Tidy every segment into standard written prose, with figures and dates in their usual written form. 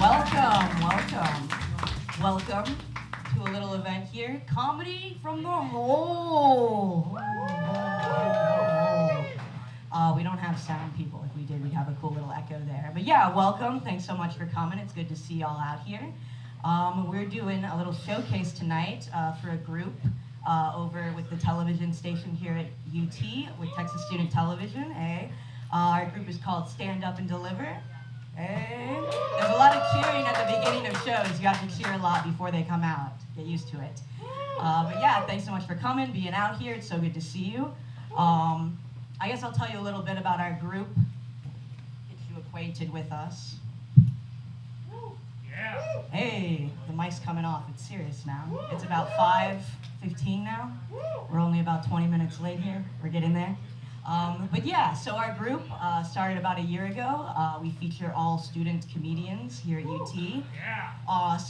Welcome to a little event here. Comedy from the hole. We don't have sound people. If we did, we'd have a cool little echo there. But yeah, welcome. Thanks so much for coming. It's good to see y'all out here. We're doing a little showcase tonight for a group over with the television station here at UT with Texas Student Television. Our group is called Stand Up and Deliver. There's a lot of cheering at the beginning of shows. You have to cheer a lot before they come out. Get used to it. But yeah, thanks so much for coming, being out here. It's so good to see you. I guess I'll tell you a little bit about our group, get you acquainted with us. Yeah. Hey, the mic's coming off. It's serious now. It's about 5:15 now. We're only about 20 minutes late here. We're getting there. But yeah, so our group started about a year ago. We feature all student comedians here at UT. Yeah.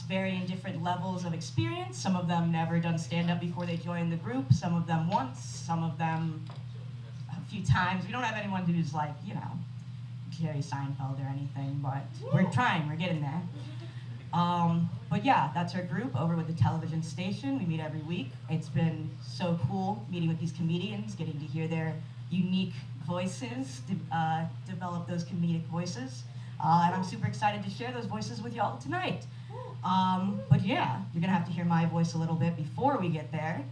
Varying different levels of experience. Some of them never done stand-up before they joined the group. Some of them once. Some of them a few times. We don't have anyone who's like, you know, Jerry Seinfeld or anything, but we're trying. We're getting there. But yeah, that's our group over with the television station. We meet every week. It's been so cool meeting with these comedians, getting to hear their unique voices, develop those comedic voices. And I'm super excited to share those voices with y'all tonight. But yeah, you're gonna have to hear my voice a little bit before we get there.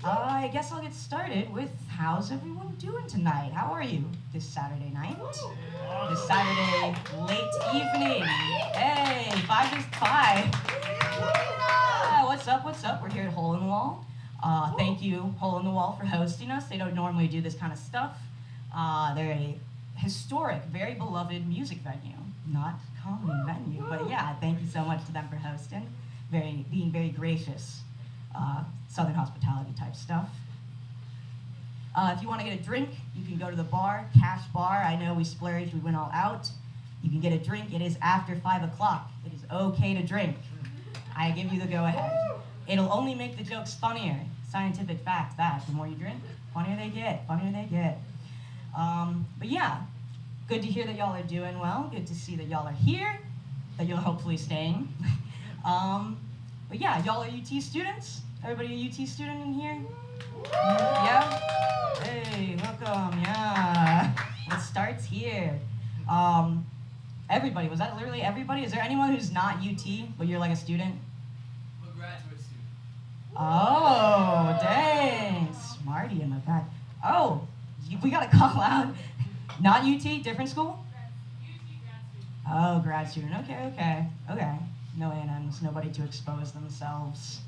I guess I'll get started with how's everyone doing tonight? How are you this Saturday night? This Saturday late evening. Hey, 5 to 5. Yeah, what's up, what's up? We're here at Hole in the Wall. Thank you, Hole in the Wall, for hosting us. They don't normally do this kind of stuff. They're a historic, very beloved music venue, not comedy venue. But yeah, thank you so much to them for hosting. Being very gracious. Southern hospitality type stuff. If you want to get a drink, you can go to the bar, Cash Bar. I know we splurged, we went all out. You can get a drink. It is after 5 o'clock. It is okay to drink. I give you the go ahead. It'll only make the jokes funnier. Scientific fact that the more you drink, funnier they get, But yeah, good to hear that y'all are doing well. Good to see that y'all are here, that you'll hopefully staying. But yeah, y'all are UT students? Everybody a UT student in here? Yeah? Hey, welcome, yeah. It starts here. Everybody, was that literally everybody? Is there anyone who's not UT, but you're like a student? I'm a graduate student. Oh, dang. Smarty in the back. Oh, we gotta call out. Not UT, different school? Oh, grad student. Okay. No A&Ms, nobody to expose themselves,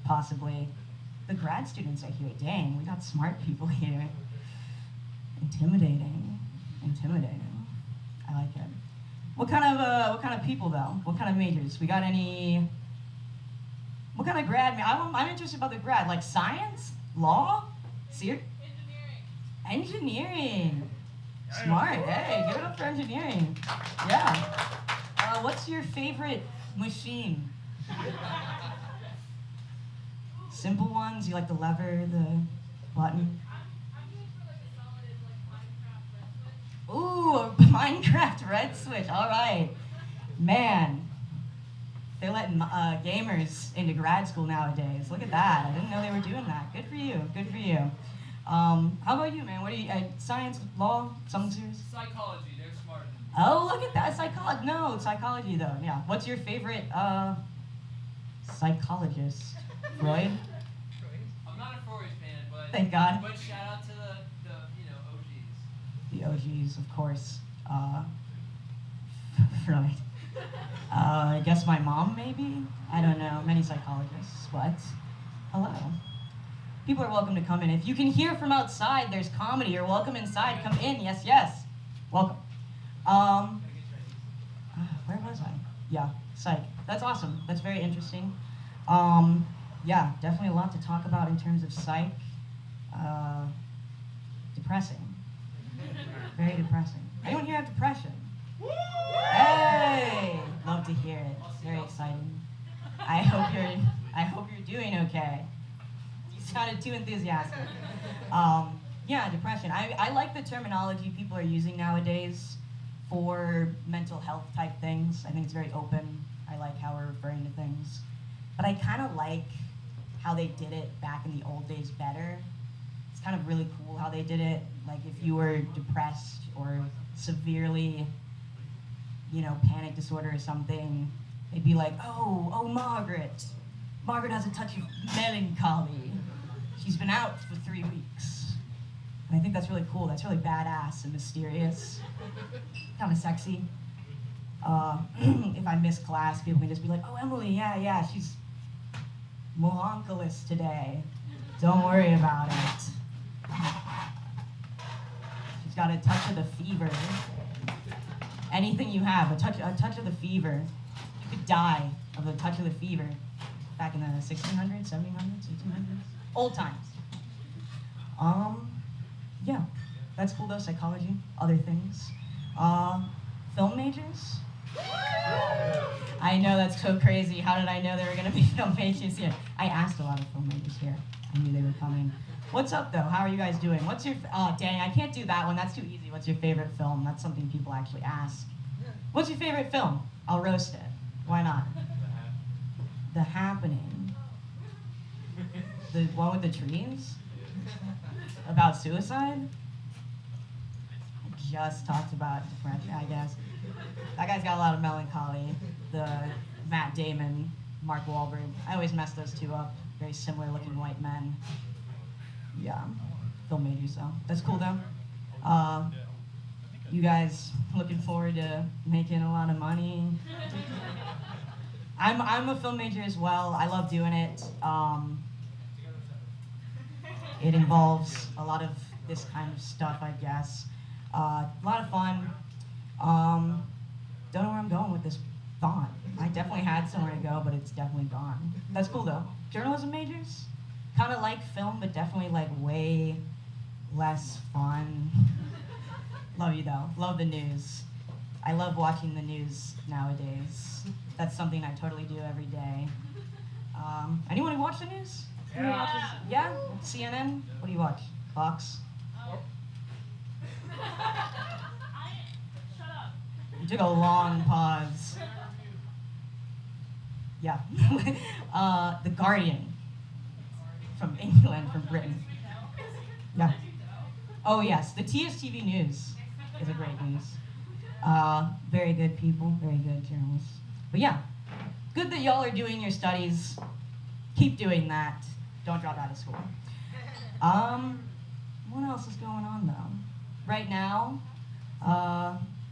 possibly. The grad students are here. Dang, we got smart people here. Intimidating. I like it. What kind of people though? What kind of majors? We got any? What kind of grad? I'm interested about the grad. Like science, law, engineering. Smart. Hey, give it up for engineering. Yeah. What's your favorite machine? Simple ones? You like the lever, the button? I'm good for like a solid like Minecraft red switch. Ooh, a Minecraft red switch. All right. Man, they're letting gamers into grad school nowadays. Look at that. I didn't know they were doing that. Good for you. How about you, man? What are you, science, law, something serious? Psychology, they're smarter than me. Oh, look at that. Psychology. No, psychology though. Yeah. What's your favorite psychologist? Freud? I'm not a Freud fan, but Thank God. But shout out to the OGs. The OGs, of course. Freud. I guess my mom, maybe? I don't know. Many psychologists. What? Hello. People are welcome to come in. If you can hear from outside, there's comedy. You're welcome inside. Come in. Yes. Welcome. Where was I? Yeah, psych. That's awesome. That's very interesting. Yeah, definitely a lot to talk about in terms of psych. Depressing. Very depressing. Anyone here have depression? Hey! Love to hear it. Very exciting. I hope you're doing okay. You sounded too enthusiastic. Yeah, depression. I like the terminology people are using nowadays for mental health type things. I think it's very open. I like how we're referring to things. But I kind of like how they did it back in the old days better. It's kind of really cool how they did it. Like if you were depressed or severely, panic disorder or something, they'd be like, oh, Margaret. Margaret has a touch of melancholy. She's been out for 3 weeks. And I think that's really cool. That's really badass and mysterious. Kind of sexy. If I miss class, people can just be like, oh, Emily, yeah, she's melancholious today. Don't worry about it. She's got a touch of the fever. Anything you have, a touch of the fever. You could die of a touch of the fever back in the 1600s, 1700s, 1800s. Old times. Yeah, that's cool though, psychology, other things. Film majors? I know, that's so crazy. How did I know there were gonna be film majors here? I asked a lot of film majors here. I knew they were coming. What's up though? How are you guys doing? What's your, dang, I can't do that one, that's too easy. What's your favorite film? That's something people actually ask. What's your favorite film? I'll roast it. Why not? The Happening. The one with the trees? About suicide? I just talked about depression, I guess. That guy's got a lot of melancholy. The Matt Damon, Mark Wahlberg. I always mess those two up. Very similar looking white men. Yeah, film majors though. That's cool though. You guys looking forward to making a lot of money? I'm a film major as well. I love doing it. It involves a lot of this kind of stuff, I guess. A lot of fun. Don't know where I'm going with this thought. I definitely had somewhere to go, but it's definitely gone. That's cool though. Journalism majors? Kind of like film, but definitely like way less fun. Love you though. Love the news. I love watching the news nowadays. That's something I totally do every day. Anyone who watch the news? Yeah? CNN? What do you watch? Fox? Shut up. You took a long pause. Yeah. The Guardian. From England, from Britain. Yeah. Oh yes, the TSTV news is a great news. Very good people, very good journalists. But yeah, good that y'all are doing your studies. Keep doing that. Don't drop out of school. What else is going on though? Right now,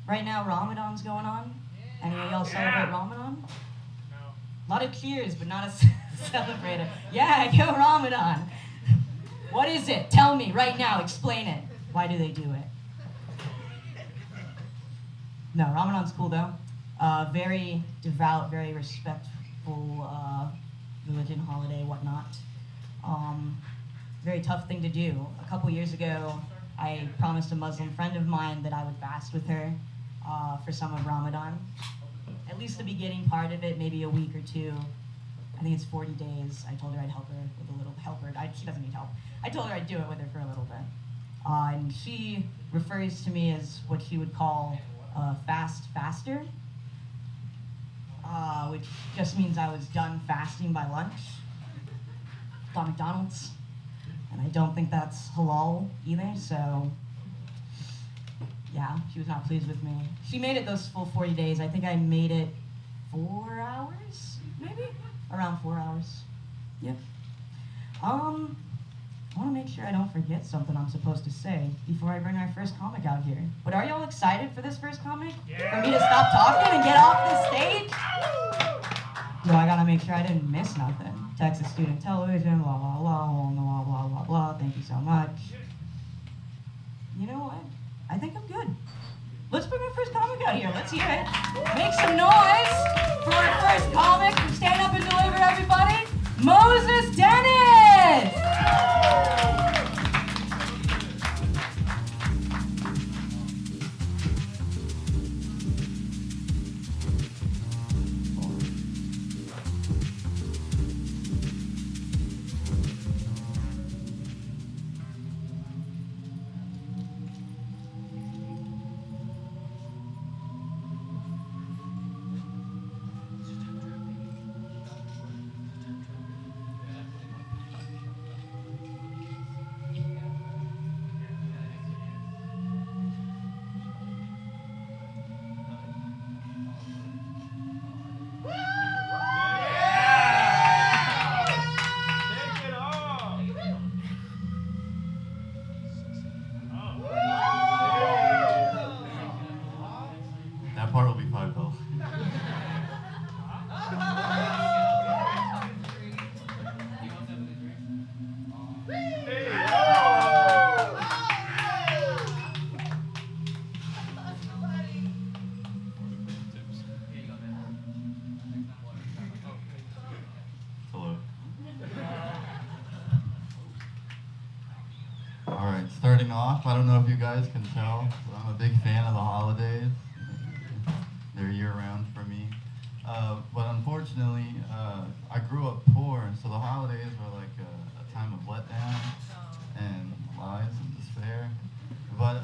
Ramadan's going on. Any of y'all celebrate Ramadan? A lot of cheers, but not a celebrator. Yeah, go Ramadan. What is it? Tell me right now. Explain it. Why do they do it? No, Ramadan's cool though. Very devout, very respectful religion, holiday, whatnot. Very tough thing to do. A couple years ago, I promised a Muslim friend of mine that I would fast with her for some of Ramadan. At least the beginning part of it, maybe a week or two. I think it's 40 days. I told her I'd help her with a little she doesn't need help. I told her I'd do it with her for a little bit. And she refers to me as what she would call a fast faster, which just means I was done fasting by lunch. Got McDonald's. And I don't think that's halal either, so yeah, she was not pleased with me. She made it those full 40 days. I think I made it 4 hours, maybe? Around 4 hours. Yep. I want to make sure I don't forget something I'm supposed to say before I bring our first comic out here. But are y'all excited for this first comic? Yeah. For me to stop talking and get off the stage? No, I gotta make sure I didn't miss nothing. Texas Student Television, blah, blah, blah, blah, blah, blah, blah. Thank you so much. You know what? I think I'm good. Let's bring our first comic out here. Let's hear it. Make some noise for our first comic. Stand up and deliver, everybody. Moses Dennis! That part will be $5. Hello. All right, starting off, I don't know if you guys can tell, but I'm a big fan of the holidays. They're year-round for me. But unfortunately, I grew up poor, so the holidays were like a time of letdown and lies and despair. But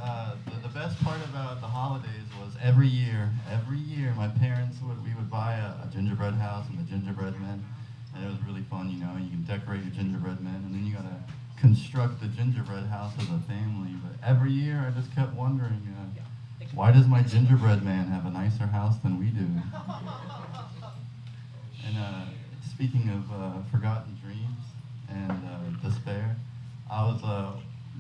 the best part about the holidays was every year, my parents we would buy a gingerbread house and the gingerbread men, and it was really fun, you know. You can decorate your gingerbread men, and then you gotta construct the gingerbread house as a family. But every year, I just kept wondering, why does my gingerbread man have a nicer house than we do? And speaking of forgotten dreams and despair, I was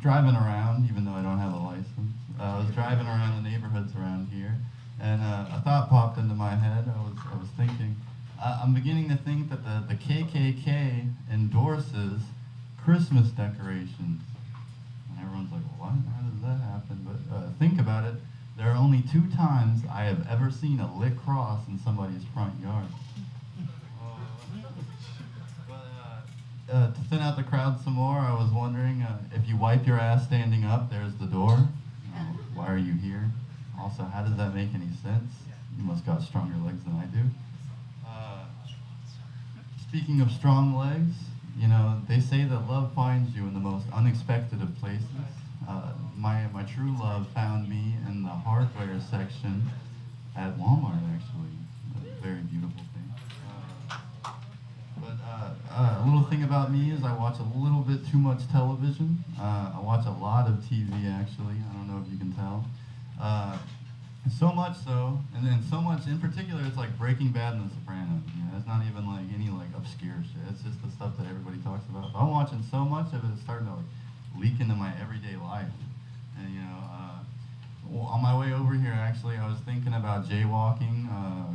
driving around, even though I don't have a license. I was driving around the neighborhoods around here, and a thought popped into my head. I was thinking, I'm beginning to think that the KKK endorses Christmas decorations. And everyone's like, what? How does that happen? But think about it. There are only 2 times I have ever seen a lit cross in somebody's front yard. To thin out the crowd some more, I was wondering, if you wipe your ass standing up, there's the door. Why are you here? Also, how does that make any sense? You must got stronger legs than I do. Speaking of strong legs, you know, they say that love finds you in the most unexpected of places. My true love found me in the hardware section at Walmart, actually. A very beautiful thing. But a little thing about me is I watch a little bit too much television. I watch a lot of TV, actually. I don't know if you can tell. So much so, and then so much in particular, it's like Breaking Bad and The Sopranos. You know, it's not even like any like obscure shit. It's just the stuff that everybody talks about. But I'm watching so much of it, it's starting to like leak into my everyday life. And you know, on my way over here, actually, I was thinking about jaywalking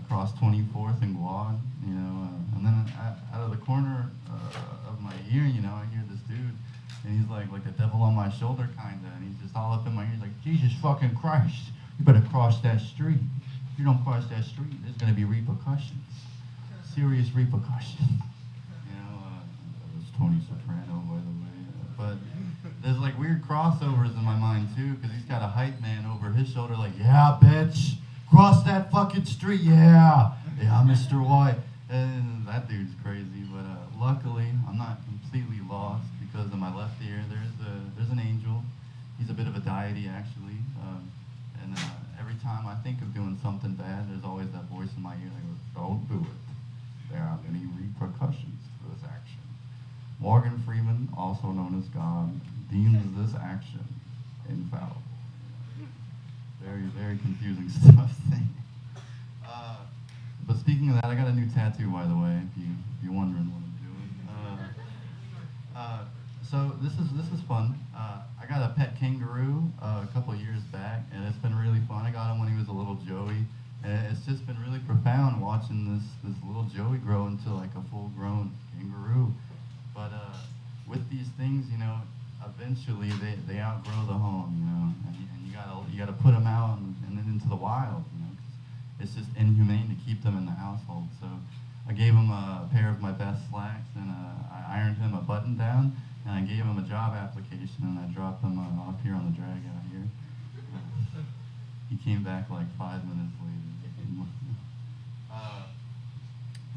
across 24th and Guad. You know, and then out of the corner of my ear, you know, I hear this dude, and he's like the devil on my shoulder, kinda, and he's just all up in my ear, he's like, Jesus fucking Christ. You better cross that street. If you don't cross that street, there's going to be repercussions. Serious repercussions. You know, that was Tony Soprano, by the way. But there's like weird crossovers in my mind, too, because he's got a hype man over his shoulder like, yeah, bitch, cross that fucking street, yeah. Yeah, Mr. White. And that dude's crazy, but luckily, I'm not completely lost because in my left ear, there's an angel. He's a bit of a deity, actually. And every time I think of doing something bad, there's always that voice in my ear that goes, don't do it. There are many repercussions to this action. Morgan Freeman, also known as God, deems this action infallible. Very, very confusing stuff. But speaking of that, I got a new tattoo, by the way, if you're wondering what I'm doing. So this is fun. I got a pet kangaroo a couple of years back, and it's been really fun. I got him when he was a little Joey, and it's just been really profound watching this little Joey grow into like a full-grown kangaroo. But with these things, you know, eventually they outgrow the home, you know, and you gotta put them out and then into the wild, you know. 'Cause it's just inhumane to keep them in the household. So I gave him a pair of my best slacks, and I ironed him a button down. And I gave him a job application, and I dropped him off here on the drag out here. He came back like 5 minutes later.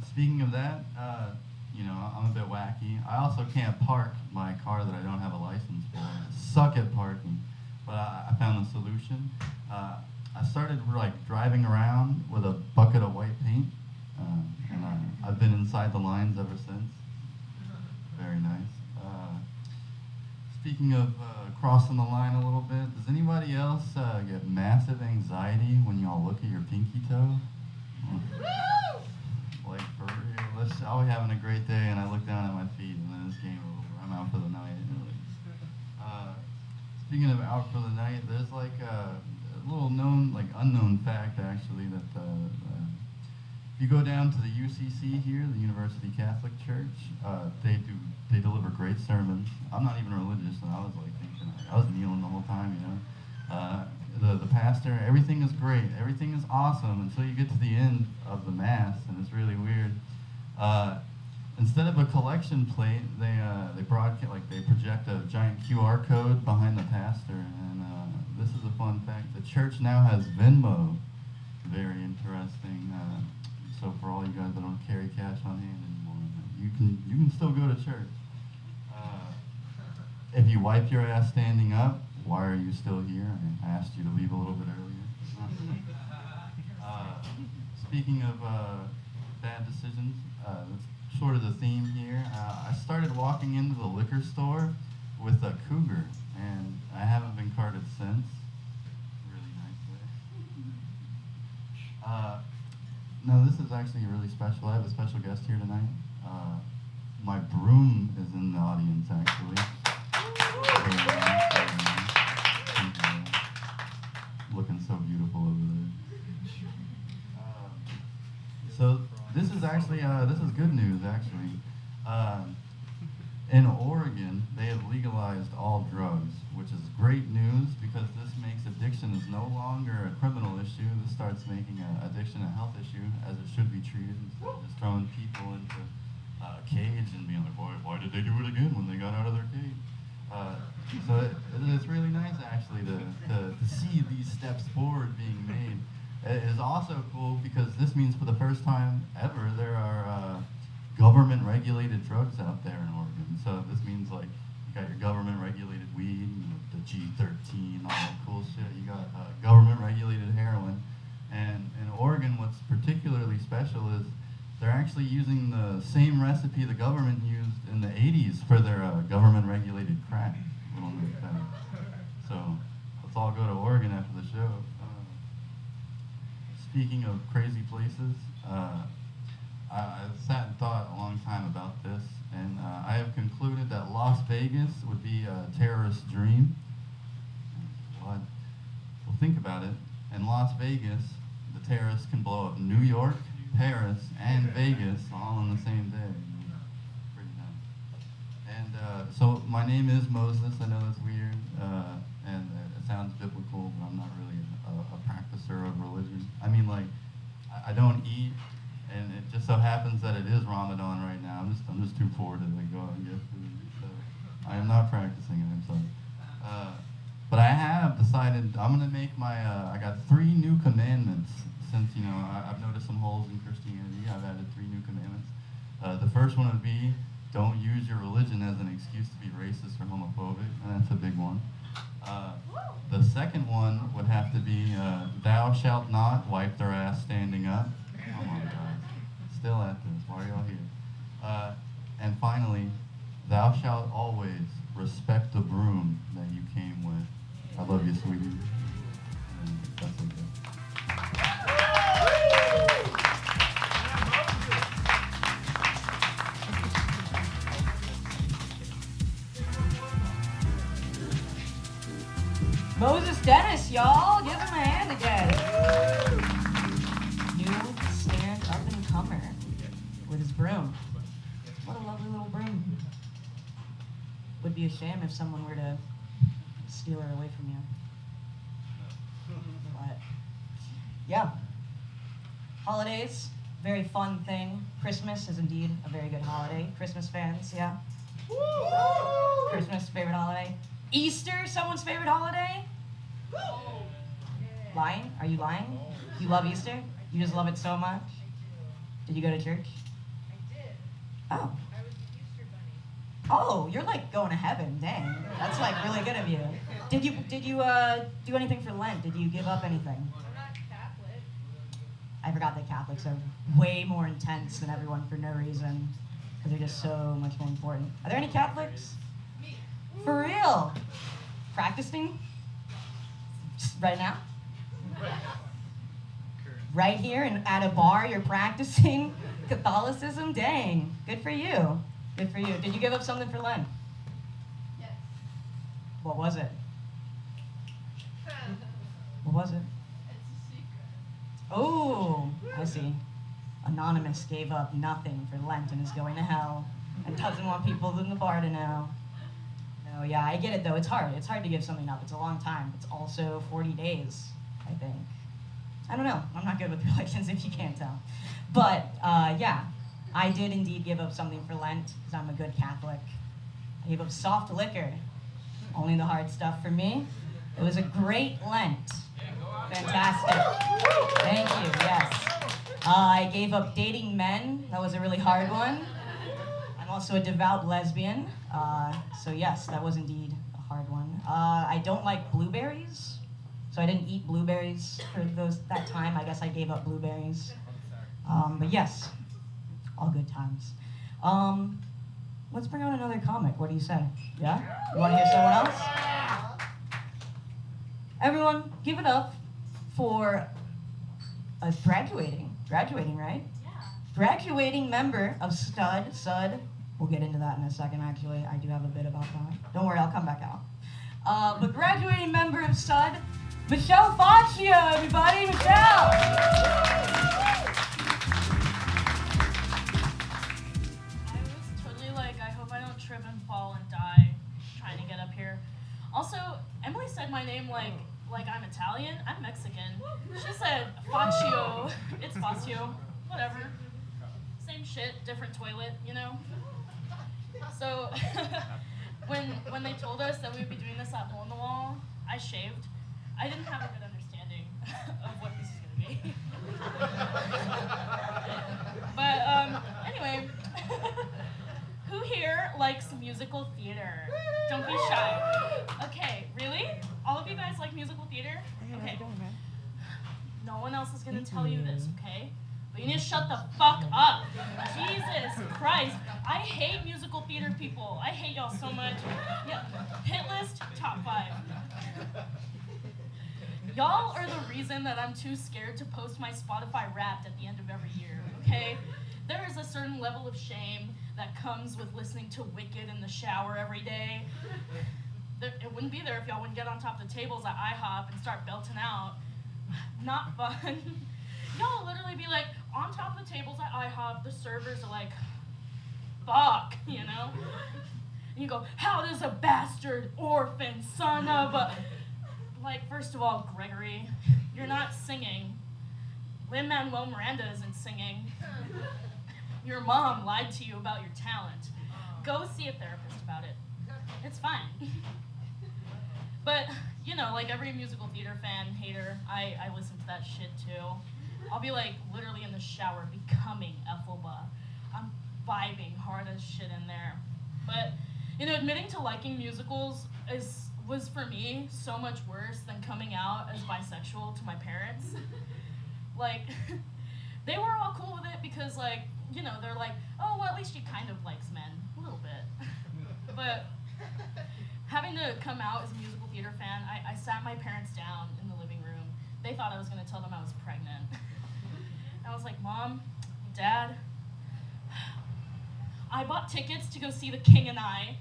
Speaking of that, you know, I'm a bit wacky. I also can't park my car that I don't have a license for. I suck at parking, but I found the solution. I started like driving around with a bucket of white paint, and I've been inside the lines ever since. Very nice. Speaking of crossing the line a little bit, does anybody else get massive anxiety when y'all look at your pinky toe? Like, for real, I'll be having a great day, and I look down at my feet, and then it's game over. I'm out for the night. Speaking of out for the night, there's like little known, like unknown fact actually that if you go down to the UCC here, the University Catholic Church, they deliver great sermons. I'm not even religious, and I was like thinking, I was kneeling the whole time, you know. The pastor, everything is great, everything is awesome until you get to the end of the mass, and it's really weird. Instead of a collection plate, they project a giant QR code behind the pastor, and this is a fun fact. The church now has Venmo. Very interesting. So for all you guys that don't carry cash on hand anymore, you can still go to church. If you wipe your ass standing up, why are you still here? I asked you to leave a little bit earlier. Speaking of bad decisions, that's sort of the theme here. I started walking into the liquor store with a cougar, and I haven't been carded since. Really nice way. No, this is actually really special. I have a special guest here tonight. My broom is in the audience, actually. Looking so beautiful over there. So this is actually this is good news, actually. In Oregon, they have legalized all drugs, which is great news because this makes addiction is no longer a criminal issue. This starts making addiction a health issue, as it should be treated, instead of just throwing people into a cage and being like, why did they do it again when they got out of their cage? So it's really nice, actually, to see these steps forward being made. It is also cool because this means for the first time ever, there are government-regulated drugs out there in Oregon. So this means, like, you got your government-regulated weed, you know, the G13, all that cool shit. You got government-regulated heroin. And in Oregon, what's particularly special is they're actually using the same recipe the government used in the 80s for their government-regulated crack. Little known fact. So let's all go to Oregon after the show. Speaking of crazy places, I sat and thought a long time about this, and I have concluded that Las Vegas would be a terrorist's dream. What? Well, think about it. In Las Vegas, the terrorists can blow up New York, Paris, and Vegas all on the same day. Pretty nice. And so my name is Moses. I know that's weird, and it sounds biblical, but I'm not really a practicer of religion. I mean, like, I don't eat, and it just so happens that it is Ramadan right now. I'm just too poor to like go out and get food. So I am not practicing it. I'm sorry. But I have decided I'm gonna make my. I got 3 new commandments since I've noticed some holes in Christianity. I've added 3 new commandments. The first one would be don't use your religion as an excuse to be racist or homophobic, and that's a big one. The second one would have to be thou shalt not wipe their ass standing up. Come on, guys. Still at this. Why are y'all here? And finally, thou shalt always respect the broom that you came with. I love you, sweetie. And that's okay. Moses Dennis, y'all. Give him a hand again. New stand-up-and-comer with his broom. What a lovely little broom. Would be a shame if someone were to steal her away from you. But, yeah. Holidays, very fun thing. Christmas is indeed a very good holiday. Christmas fans, yeah? Christmas, favorite holiday. Easter, someone's favorite holiday? Lying? Are you lying? You love Easter? You just love it so much? Did you go to church? I did. Oh. I was the Easter bunny. Oh, you're like going to heaven. Dang. That's like really good of you. Did you do anything for Lent? Did you give up anything? I'm not Catholic. I forgot that Catholics are way more intense than everyone for no reason. Because they're just so much more important. Are there any Catholics? Me. For real? Practicing? Right now? Right here and at a bar you're practicing Catholicism? Dang. Good for you. Good for you. Did you give up something for Lent? Yes. What was it? What was it? It's a secret. Oh, I see. Anonymous gave up nothing for Lent and is going to hell and doesn't want people in the bar to know. No, yeah, I get it though. It's hard. It's hard to give something up. It's a long time. It's also 40 days, I think. I don't know. I'm not good with religions if you can't tell. But yeah, I did indeed give up something for Lent because I'm a good Catholic. I gave up soft liquor. Only the hard stuff for me. It was a great Lent. Fantastic. Thank you, yes. I gave up dating men. That was a really hard one. I'm also a devout lesbian. So yes, that was indeed a hard one. I don't like blueberries. So I didn't eat blueberries for that time. I guess I gave up blueberries. But yes, all good times. Let's bring out another comic. What do you say? Yeah? You want to hear someone else? Everyone, give it up for a graduating, right? Yeah. Graduating member of Sud. We'll get into that in a second, actually. I do have a bit about that. Don't worry, I'll come back out. But graduating member of Sud, Michelle Faccio, everybody, Michelle! I was totally like, I hope I don't trip and fall and die trying to get up here. Also, Emily said my name like I'm Italian. I'm Mexican. She said Faccio. It's Faccio. Whatever. Same shit, different toilet, you know? So, when they told us that we would be doing this at Hole in the Wall, I shaved. I didn't have a good understanding of what this is going to be. But, anyway, who here likes musical theater? Don't be shy. Okay, really? All of you guys like musical theater? Okay. No one else is going to tell you this, okay? But you need to shut the fuck up. Jesus Christ. I hate musical theater people. I hate y'all so much. Yeah. Hit list, top 5. Y'all are the reason that I'm too scared to post my Spotify Wrapped at the end of every year, okay? There is a certain level of shame that comes with listening to Wicked in the shower every day. It wouldn't be there if y'all wouldn't get on top of the tables at IHOP and start belting out. Not fun. Y'all will literally be like, on top of the tables at IHOP, the servers are like, fuck, you know? And you go, how does a bastard orphan son of a... Like, first of all, Gregory, you're not singing. Lin-Manuel Miranda isn't singing. Your mom lied to you about your talent. Go see a therapist about it. It's fine. But, you know, like every musical theater fan, hater, I listen to that shit too. I'll be like literally in the shower becoming Ethelba. I'm vibing hard as shit in there. But, you know, admitting to liking musicals was for me so much worse than coming out as bisexual to my parents. Like, they were all cool with it because, like, you know, they're like, oh, well, at least she kind of likes men, a little bit. But having to come out as a musical theater fan, I sat my parents down in the living room. They thought I was going to tell them I was pregnant. I was like, Mom, Dad, I bought tickets to go see The King and I.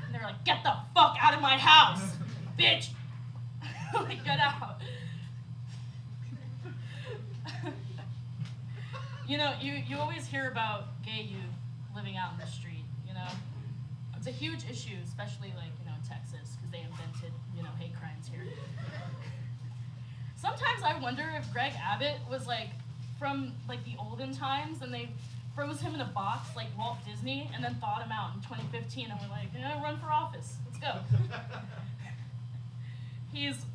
And they were like, get the fuck out of my house, bitch. Like, get out. You know, you always hear about gay youth living out in the street, you know? It's a huge issue, especially, like, you know, in Texas, because they invented, you know, hate crimes here. Sometimes I wonder if Greg Abbott was, like, from, like, the olden times, and they froze him in a box like Walt Disney, and then thawed him out in 2015, and we're like, you know, run for office. Let's go.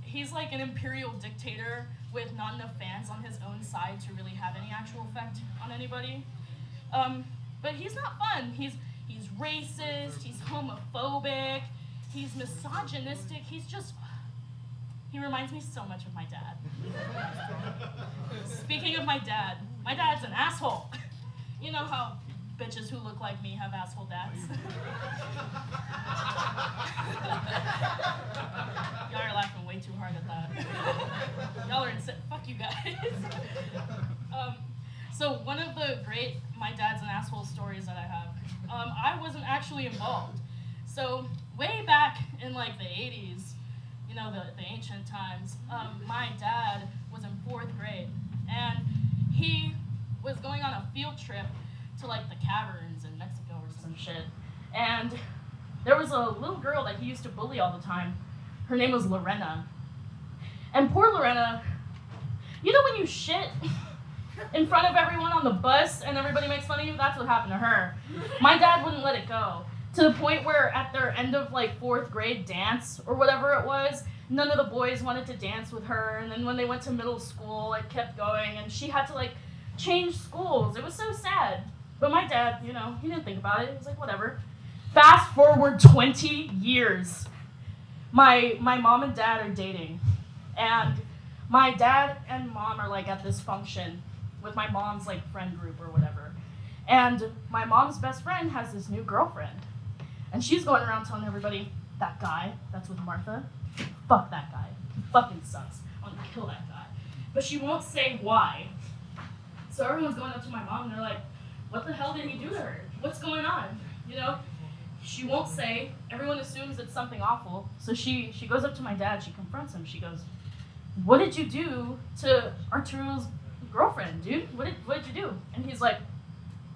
He's like an imperial dictator with not enough fans on his own side to really have any actual effect on anybody. But he's not fun. He's racist, he's homophobic, he's misogynistic, he reminds me so much of my dad. Speaking of my dad's an asshole. You know how bitches who look like me have asshole dads? Y'all are laughing way too hard at that. Y'all are insane. Fuck you guys. So one of the great my dad's an asshole stories that I have, I wasn't actually involved. So way back in like the 80s, you know, the ancient times. My dad was in 4th grade, and he was going on a field trip to like the caverns in Mexico or some shit. And there was a little girl that he used to bully all the time. Her name was Lorena. And poor Lorena, you know when you shit in front of everyone on the bus and everybody makes fun of you? That's what happened to her. My dad wouldn't let it go. To the point where at their end of like 4th grade dance or whatever it was, none of the boys wanted to dance with her. And then when they went to middle school, it kept going and she had to like change schools. It was so sad. But my dad, you know, he didn't think about it. He was like, whatever. Fast forward 20 years. My mom and dad are dating. And my dad and mom are like at this function with my mom's like friend group or whatever. And my mom's best friend has this new girlfriend. And she's going around telling everybody, that guy that's with Martha, fuck that guy. He fucking sucks. I want to kill that guy. But she won't say why. So everyone's going up to my mom and they're like, what the hell did he do to her? What's going on? You know? She won't say. Everyone assumes it's something awful. So she goes up to my dad, she confronts him, she goes, what did you do to Arturo's girlfriend, dude? What did you do? And he's like,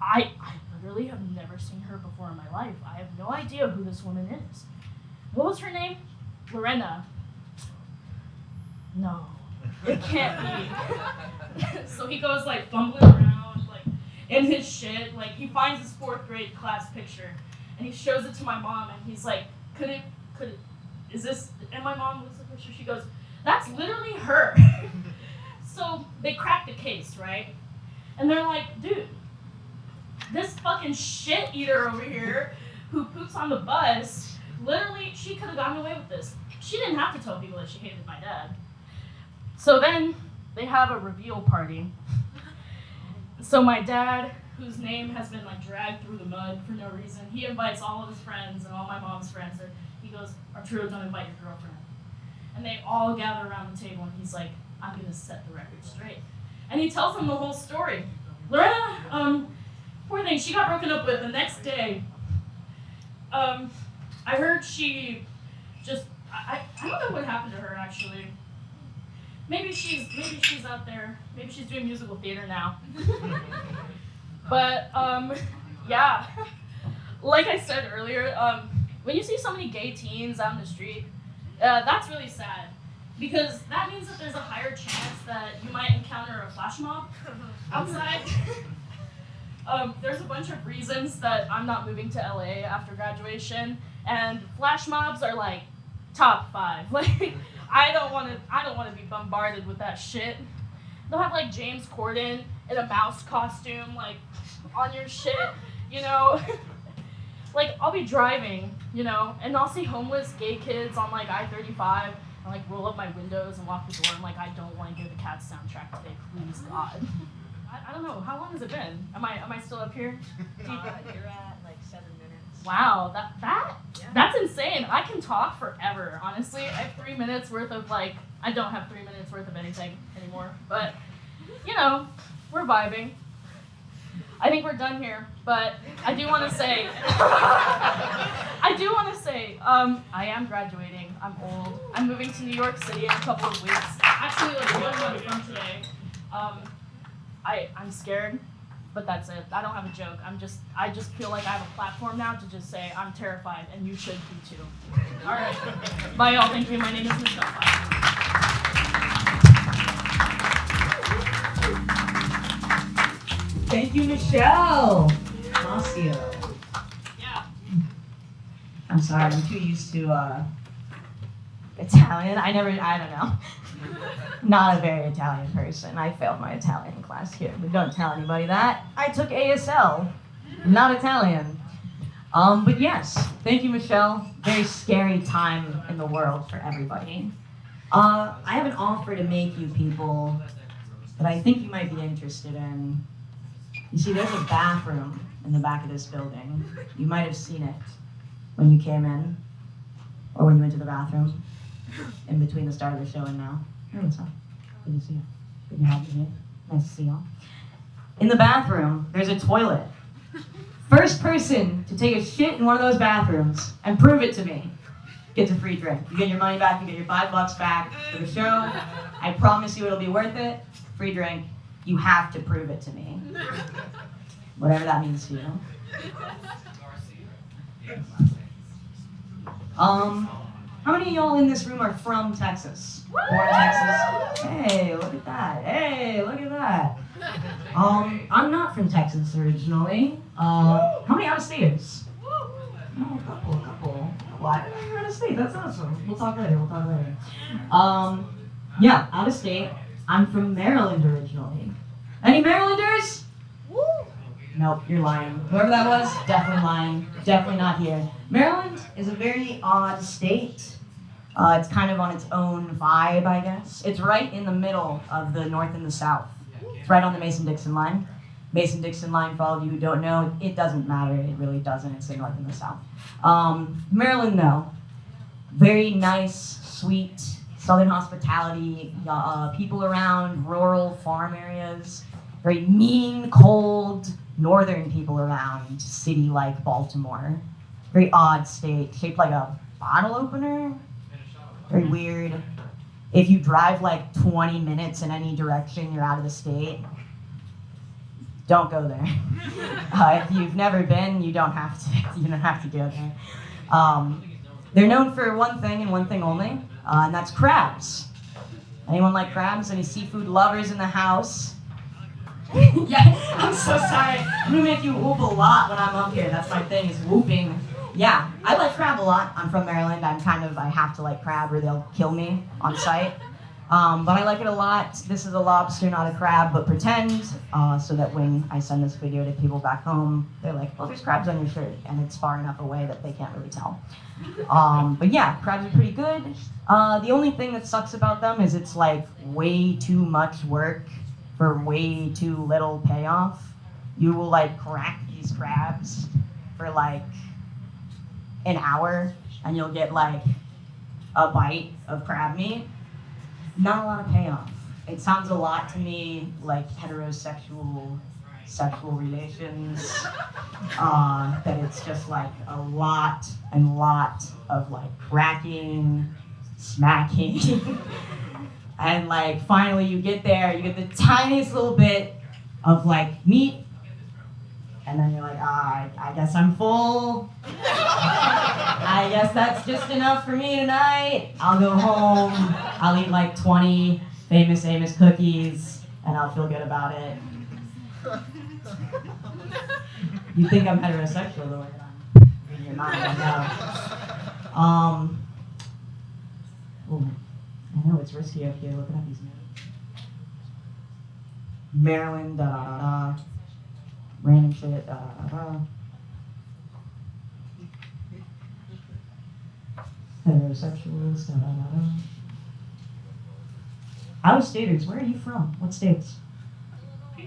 I literally have never seen her before in my life. I have no idea who this woman is. What was her name? Lorena. No, it can't be. So he goes like fumbling around like in his shit. Like he finds his 4th grade class picture and he shows it to my mom and he's like, could it, is this, and my mom looks at the picture, she goes, that's literally her. So they cracked the case, right? And they're like, dude, this fucking shit eater over here who poops on the bus, literally, she could have gotten away with this. She didn't have to tell people that she hated my dad. So then they have a reveal party. So my dad, whose name has been like dragged through the mud for no reason, he invites all of his friends and all my mom's friends. He goes, Arturo, don't invite your girlfriend. And they all gather around the table and he's like, I'm gonna set the record straight. And he tells them the whole story. Lorena, poor thing, she got broken up with the next day. I heard she just, I don't know what happened to her actually. Maybe she's out there, maybe she's doing musical theater now. But, yeah. Like I said earlier, when you see so many gay teens out in the street, that's really sad. Because that means that there's a higher chance that you might encounter a flash mob outside. There's a bunch of reasons that I'm not moving to LA after graduation, and flash mobs are like top 5. Like, I don't want to be bombarded with that shit. They'll have like James Corden in a mouse costume, like on your shit, you know. Like I'll be driving, you know, and I'll see homeless gay kids on like I-35. And like roll up my windows and lock the door. I'm like, I don't want to hear the Cats soundtrack today, please God. I don't know, how long has it been? Am I still up here? You're at like 7 minutes. Wow, that's insane. I can talk forever, honestly. I have 3 minutes worth of like, I don't have 3 minutes worth of anything anymore. But, you know, we're vibing. I think we're done here, but I do want to say, I am graduating. I'm old. I'm moving to New York City in a couple of weeks. Actually, like 1 month from today. I'm scared, but that's it. I don't have a joke. I just feel like I have a platform now to just say I'm terrified, and you should be too. All right. Bye, y'all. Thank you. My name is Michelle. Thank you, Michelle. Masio. Yeah. I'm sorry, I'm too used to Italian. I don't know. Not a very Italian person. I failed my Italian class here, but don't tell anybody that. I took ASL, not Italian. But yes, thank you, Michelle. Very scary time in the world for everybody. I have an offer to make you people that I think you might be interested in. You see, there's a bathroom in the back of this building. You might have seen it when you came in, or when you went to the bathroom, in between the start of the show and now. Hey, what's up? Good to see you. Good to have you here. Nice to see y'all. In the bathroom, there's a toilet. First person to take a shit in one of those bathrooms and prove it to me gets a free drink. You get your money back, you get your $5 back for the show. I promise you it'll be worth it. Free drink. You have to prove it to me. Whatever that means to you. How many of y'all in this room are from Texas? Born in Texas? Hey, look at that. Hey, look at that. I'm not from Texas originally. How many out-of-staters? Oh, a couple. Why? You're out of state. That's awesome. We'll talk later. Yeah, out of state. I'm from Maryland originally. Any Marylanders? Nope, you're lying. Whoever that was, definitely lying. Definitely not here. Maryland is a very odd state. It's kind of on its own vibe, I guess. It's right in the middle of the North and the South. It's right on the Mason-Dixon line. Mason-Dixon line, for all of you who don't know, it doesn't matter. It really doesn't. It's the North and the South. Maryland, though, very nice, sweet, southern hospitality, people around, rural farm areas, very mean, cold, northern people around, city like Baltimore. Very odd state, shaped like a bottle opener. Very weird. If you drive like 20 minutes in any direction, you're out of the state. Don't go there. If you've never been, you don't have to go there. They're known for one thing and one thing only, and that's crabs. Anyone like crabs? Any seafood lovers in the house? Yeah, I'm so sorry. I'm gonna make you whoop a lot when I'm up here. That's my thing, is whooping. Yeah, I like crab a lot. I'm from Maryland. I have to like crab or they'll kill me on sight. But I like it a lot. This is a lobster, not a crab, but pretend, so that when I send this video to people back home, they're like, oh, there's crabs on your shirt, and it's far enough away that they can't really tell. But yeah, crabs are pretty good. The only thing that sucks about them is it's like way too much work for way too little payoff. You will like crack these crabs for like an hour, and you'll get like a bite of crab meat. Not a lot of payoff. It sounds a lot to me like heterosexual sexual relations. That it's just like a lot of like cracking, smacking, and like finally you get there, you get the tiniest little bit of like meat, and then you're like, I guess I'm full. I guess that's just enough for me tonight. I'll go home, I'll eat like 20 Famous Amos cookies, and I'll feel good about it. You think I'm heterosexual the way that I'm in your mind, I know. I know it's risky up here looking at these names. Maryland, random shit, heterosexuals, Out-of-staters, where are you from? What states? PA?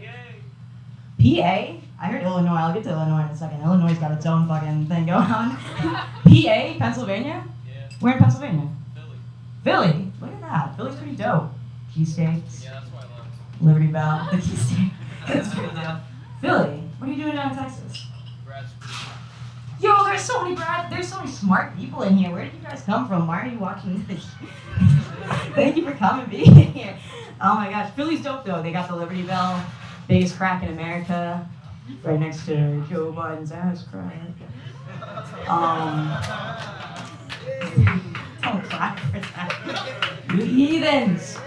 I heard Illinois. I'll get to Illinois in a second. Illinois' got its own fucking thing going on. PA? Pennsylvania? Yeah. Where in Pennsylvania? Philly. Philly? Look at that. Philly's pretty dope. Cheesesteaks. Yeah, that's why I love it. Liberty Bell. The cheesesteak. That's pretty dope. Philly? What are you doing down in Texas? Brad's pretty Yo, there's so many smart people in here. Where did you guys come from? Why are you watching this? Thank you for coming, being here. Oh my gosh, Philly's dope though. They got the Liberty Bell, biggest crack in America, right next to Joe Biden's ass crack. Don't clap for that. You heathens.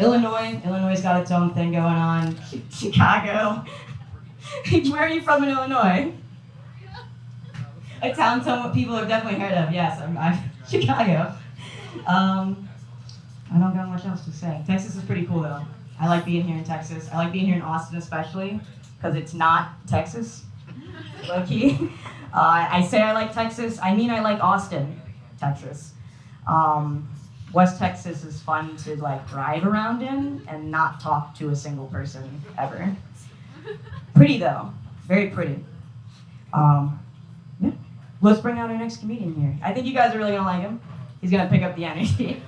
Illinois' got its own thing going on. Chicago. Where are you from in Illinois? A town some people have definitely heard of. Yes, I'm Chicago. I don't got much else to say. Texas is pretty cool though. I like being here in Texas. I like being here in Austin especially because it's not Texas. Low key. I say I like Texas. I mean I like Austin, Texas. West Texas is fun to like drive around in and not talk to a single person ever. Pretty though, very pretty. Yeah. Let's bring out our next comedian here. I think you guys are really gonna like him. He's gonna pick up the energy.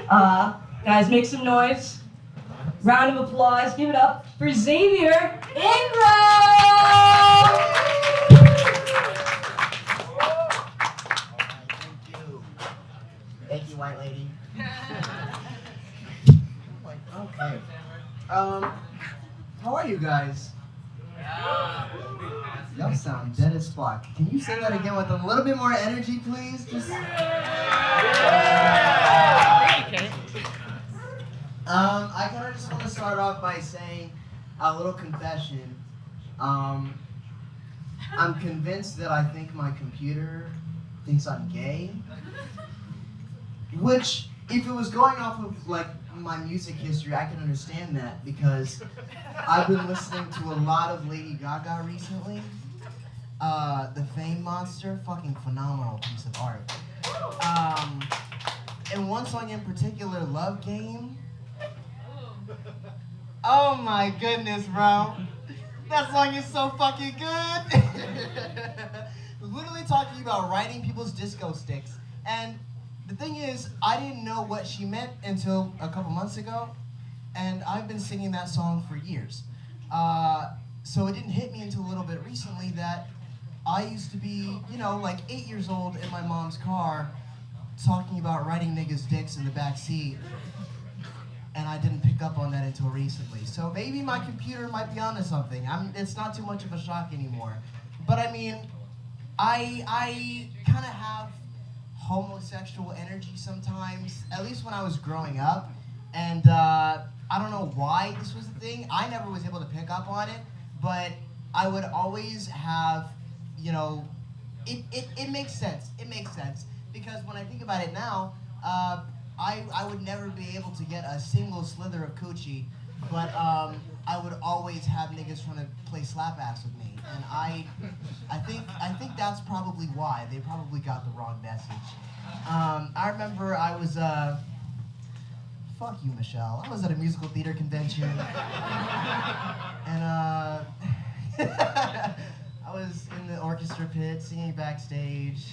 Guys, make some noise. Round of applause. Give it up for Xavier Ingram. How are you guys? Y'all sound dead as fuck. Can you say that again with a little bit more energy, please? Just. I kind of just want to start off by saying a little confession. I'm convinced that I think my computer thinks I'm gay. Which, if it was going off of like my music history, I can understand that because I've been listening to a lot of Lady Gaga recently. The Fame Monster, fucking phenomenal piece of art. And one song in particular, Love Game. Oh my goodness, bro. That song is so fucking good. Literally talking about riding people's disco sticks. And the thing is, I didn't know what she meant until a couple months ago. And I've been singing that song for years. So it didn't hit me until a little bit recently that I used to be, like 8 years old in my mom's car talking about riding niggas' dicks in the back seat. And I didn't pick up on that until recently. So maybe my computer might be onto something. It's not too much of a shock anymore. But I mean, I kind of have homosexual energy sometimes, at least when I was growing up. And I don't know why this was the thing. I never was able to pick up on it, but I would always have, it makes sense. It makes sense. Because when I think about it now, I would never be able to get a single slither of coochie, but I would always have niggas trying to play slap ass with me. And I think that's probably why. They probably got the wrong message. I remember I was, fuck you, Michelle. I was at a musical theater convention. And I was in the orchestra pit singing backstage.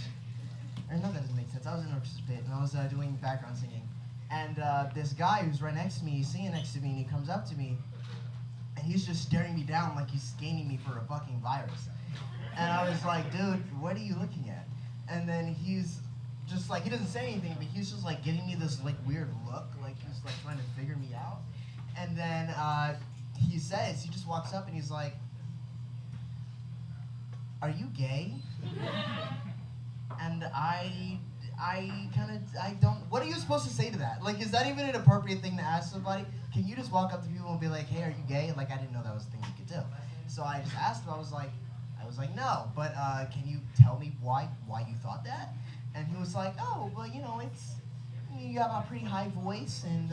Or no, that doesn't make sense. I was in an orchestra pit and I was doing background singing. And this guy who's right next to me, he's singing next to me, and he comes up to me and he's just staring me down like he's scanning me for a fucking virus. And I was like, dude, what are you looking at? And then he's just like, he doesn't say anything, but he's just like giving me this like weird look, like he's like trying to figure me out. And then he just walks up and he's like, are you gay? And I don't, what are you supposed to say to that? Like, is that even an appropriate thing to ask somebody? Can you just walk up to people and be like, hey, are you gay? Like, I didn't know that was a thing you could do. So I just asked him, I was like, no, but can you tell me why you thought that? And he was like, oh, well, you have a pretty high voice and,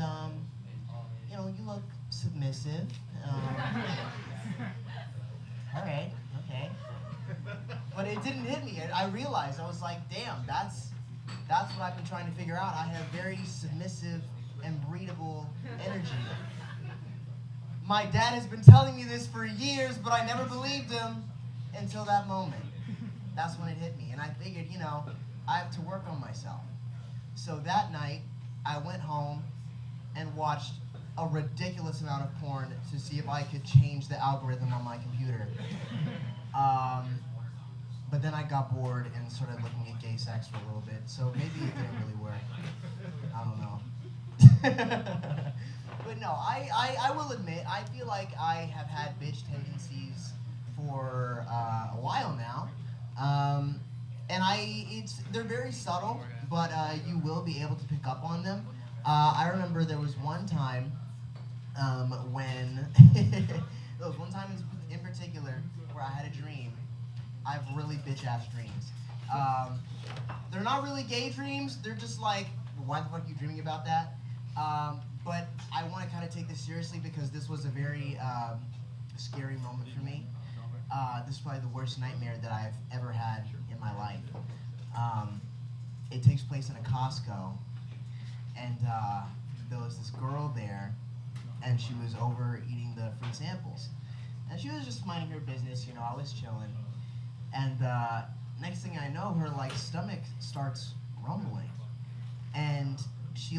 you look submissive. All right, okay. But it didn't hit me. I realized, I was like, damn, that's what I've been trying to figure out. I have very submissive and breedable energy. My dad has been telling me this for years, but I never believed him until that moment. That's when it hit me. And I figured, I have to work on myself. So that night, I went home and watched a ridiculous amount of porn to see if I could change the algorithm on my computer. But then I got bored and started looking at gay sex for a little bit, so maybe it didn't really work. I don't know. But no, I will admit, I feel like I have had bitch tendencies for a while now. And they're very subtle, but you will be able to pick up on them. I remember there was one time when, there was one time in particular where I had a dream. I have really bitch-ass dreams. They're not really gay dreams. They're just like, why the fuck are you dreaming about that? But I want to kind of take this seriously because this was a very scary moment for me. This is probably the worst nightmare that I've ever had in my life. It takes place in a Costco, and there was this girl there, and she was over eating the free samples. And she was just minding her business, I was chilling. And next thing I know, her stomach starts rumbling, and she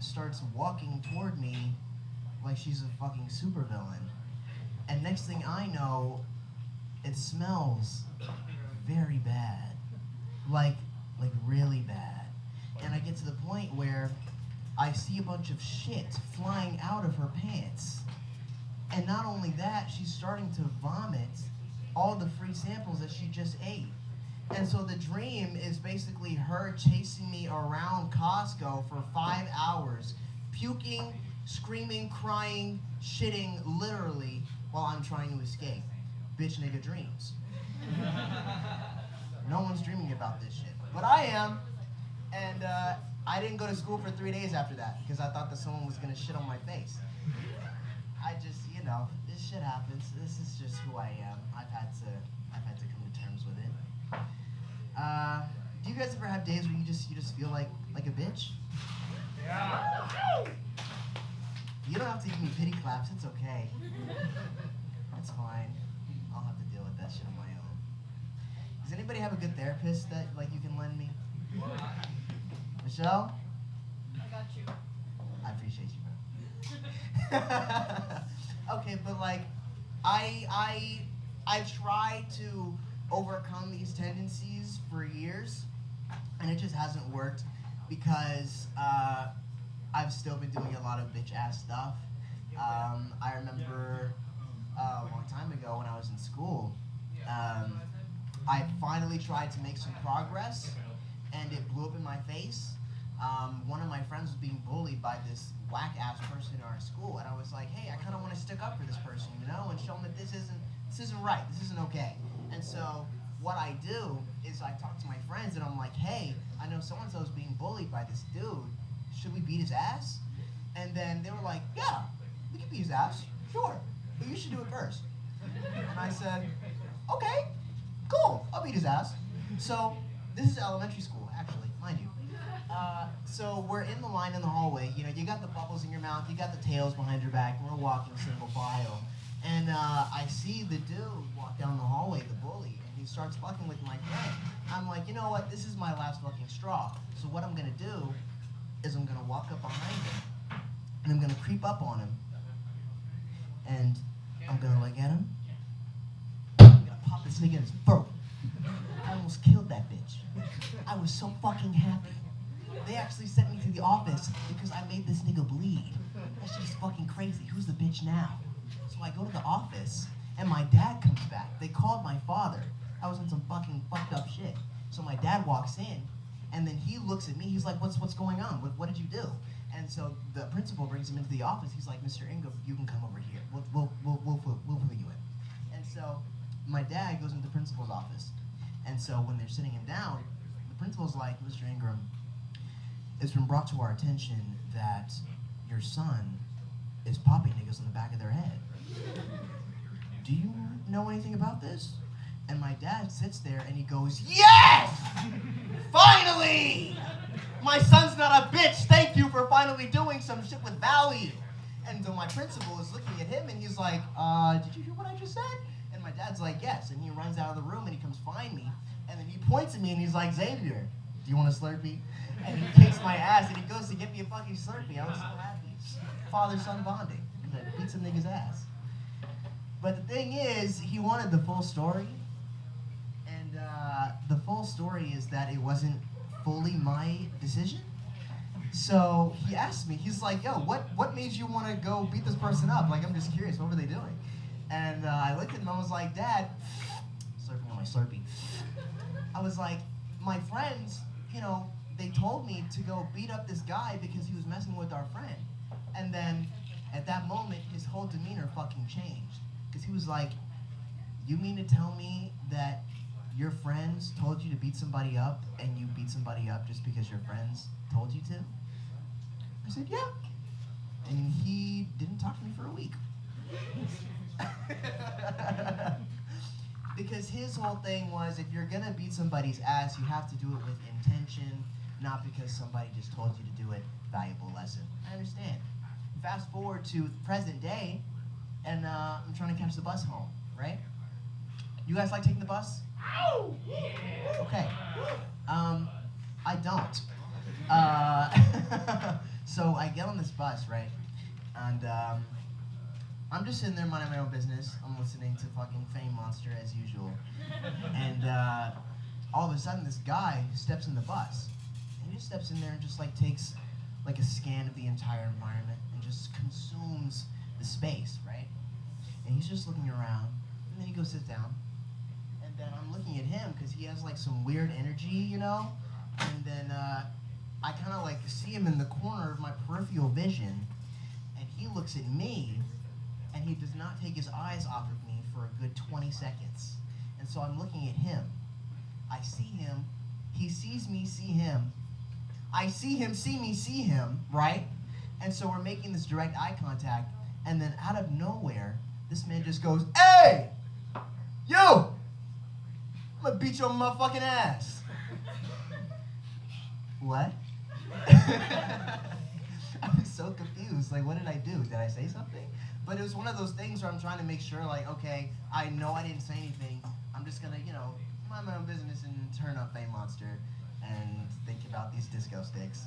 starts walking toward me like she's a fucking supervillain. And next thing I know, it smells very bad, like really bad. And I get to the point where I see a bunch of shit flying out of her pants, And not only that, she's starting to vomit all the free samples that she just ate. And so the dream is basically her chasing me around Costco for 5 hours, puking, screaming, crying, shitting, literally, while I'm trying to escape. Bitch nigga dreams. No one's dreaming about this shit, but I am. And I didn't go to school for 3 days after that because I thought that someone was gonna shit on my face. I just, you know, this shit happens. This is just who I am. I've had to come to terms with it. Do you guys ever have days where you just feel like a bitch? Yeah. You don't have to give me pity claps. It's okay. That's fine. I'll have to deal with that shit on my own. Does anybody have a good therapist that you can lend me? Michelle? I got you. I appreciate you, bro. Okay, but I tried to overcome these tendencies for years, and it just hasn't worked because I've still been doing a lot of bitch-ass stuff. I remember a long time ago when I was in school, I finally tried to make some progress, and it blew up in my face. One of my friends was being bullied by this whack-ass person in our school, and I was like, hey, I kind of want to stick up for this person, you know, and show them that this isn't right, this isn't okay. And so what I do is I talk to my friends, and I'm like, hey, I know so-and-so's being bullied by this dude. Should we beat his ass? And then they were like, yeah, we can beat his ass, sure, but you should do it first. And I said, okay, cool, I'll beat his ass. So this is elementary school, actually, mind you. So we're in the line in the hallway. You know, you got the bubbles in your mouth, you got the tails behind your back, we're walking single file. And I see the dude walk down the hallway, the bully, and he starts fucking with my friend. I'm like, you know what, this is my last fucking straw. So what I'm gonna do is I'm gonna walk up behind him, and I'm gonna creep up on him, and I'm gonna look at him. I'm gonna pop this nigga in his throat. I almost killed that bitch. I was so fucking happy. They actually sent me to the office because I made this nigga bleed. That shit's fucking crazy. Who's the bitch now? So I go to the office, and my dad comes back. They called my father. I was in some fucking fucked up shit. So my dad walks in, and then he looks at me. He's like, what's going on? What did you do? And so the principal brings him into the office. He's like, Mr. Ingram, you can come over here. We'll fill you in. And so my dad goes into the principal's office. And so when they're sitting him down, the principal's like, Mr. Ingram, it's been brought to our attention that your son is popping niggas on the back of their head. Do you know anything about this? And my dad sits there and he goes, yes! Finally! My son's not a bitch. Thank you for finally doing some shit with value. And so my principal is looking at him and he's like, did you hear what I just said? And my dad's like, yes. And he runs out of the room and he comes find me. And then he points at me and he's like, Xavier, do you want a Slurpee? And he kicks my ass and he goes to get me a fucking Slurpee. I was so happy. Father-son bonding. That beats a nigga's ass. But the thing is, he wanted the full story. And the full story is that it wasn't fully my decision. So he asked me, he's like, yo, what made you want to go beat this person up? Like, I'm just curious, what were they doing? And I looked at him, I was like, Dad, slurping on my Slurpee. I was like, my friends, you know, they told me to go beat up this guy because he was messing with our friend. And then at that moment, his whole demeanor fucking changed. Because he was like, you mean to tell me that your friends told you to beat somebody up and you beat somebody up just because your friends told you to? I said, yeah. And he didn't talk to me for a week. Because his whole thing was, if you're gonna beat somebody's ass, you have to do it with intention, not because somebody just told you to do it. Valuable lesson. I understand. Fast forward to present day, and I'm trying to catch the bus home, right? You guys like taking the bus? Okay. I don't. So I get on this bus, right? And I'm just sitting there minding my own business. I'm listening to fucking Fame Monster as usual. And all of a sudden this guy steps in the bus. And he just steps in there and just like takes like a scan of the entire environment and just consumes the space, right? he's just looking around, and then he goes sit down. And then I'm looking at him because he has like some weird energy, you know? And then I kind of like see him in the corner of my peripheral vision, and he looks at me, and he does not take his eyes off of me for a good 20 seconds. And so I'm looking at him. I see him. He sees me see him. I see him see me see him, right? And so we're making this direct eye contact, and then out of nowhere, this man just goes, "Hey! You! I'm gonna beat your motherfucking ass." What? I was so confused. Like, what did I do? Did I say something? But it was one of those things where I'm trying to make sure, like, okay, I know I didn't say anything. I'm just gonna, you know, mind my own business and turn up Fame Monster and think about these disco sticks.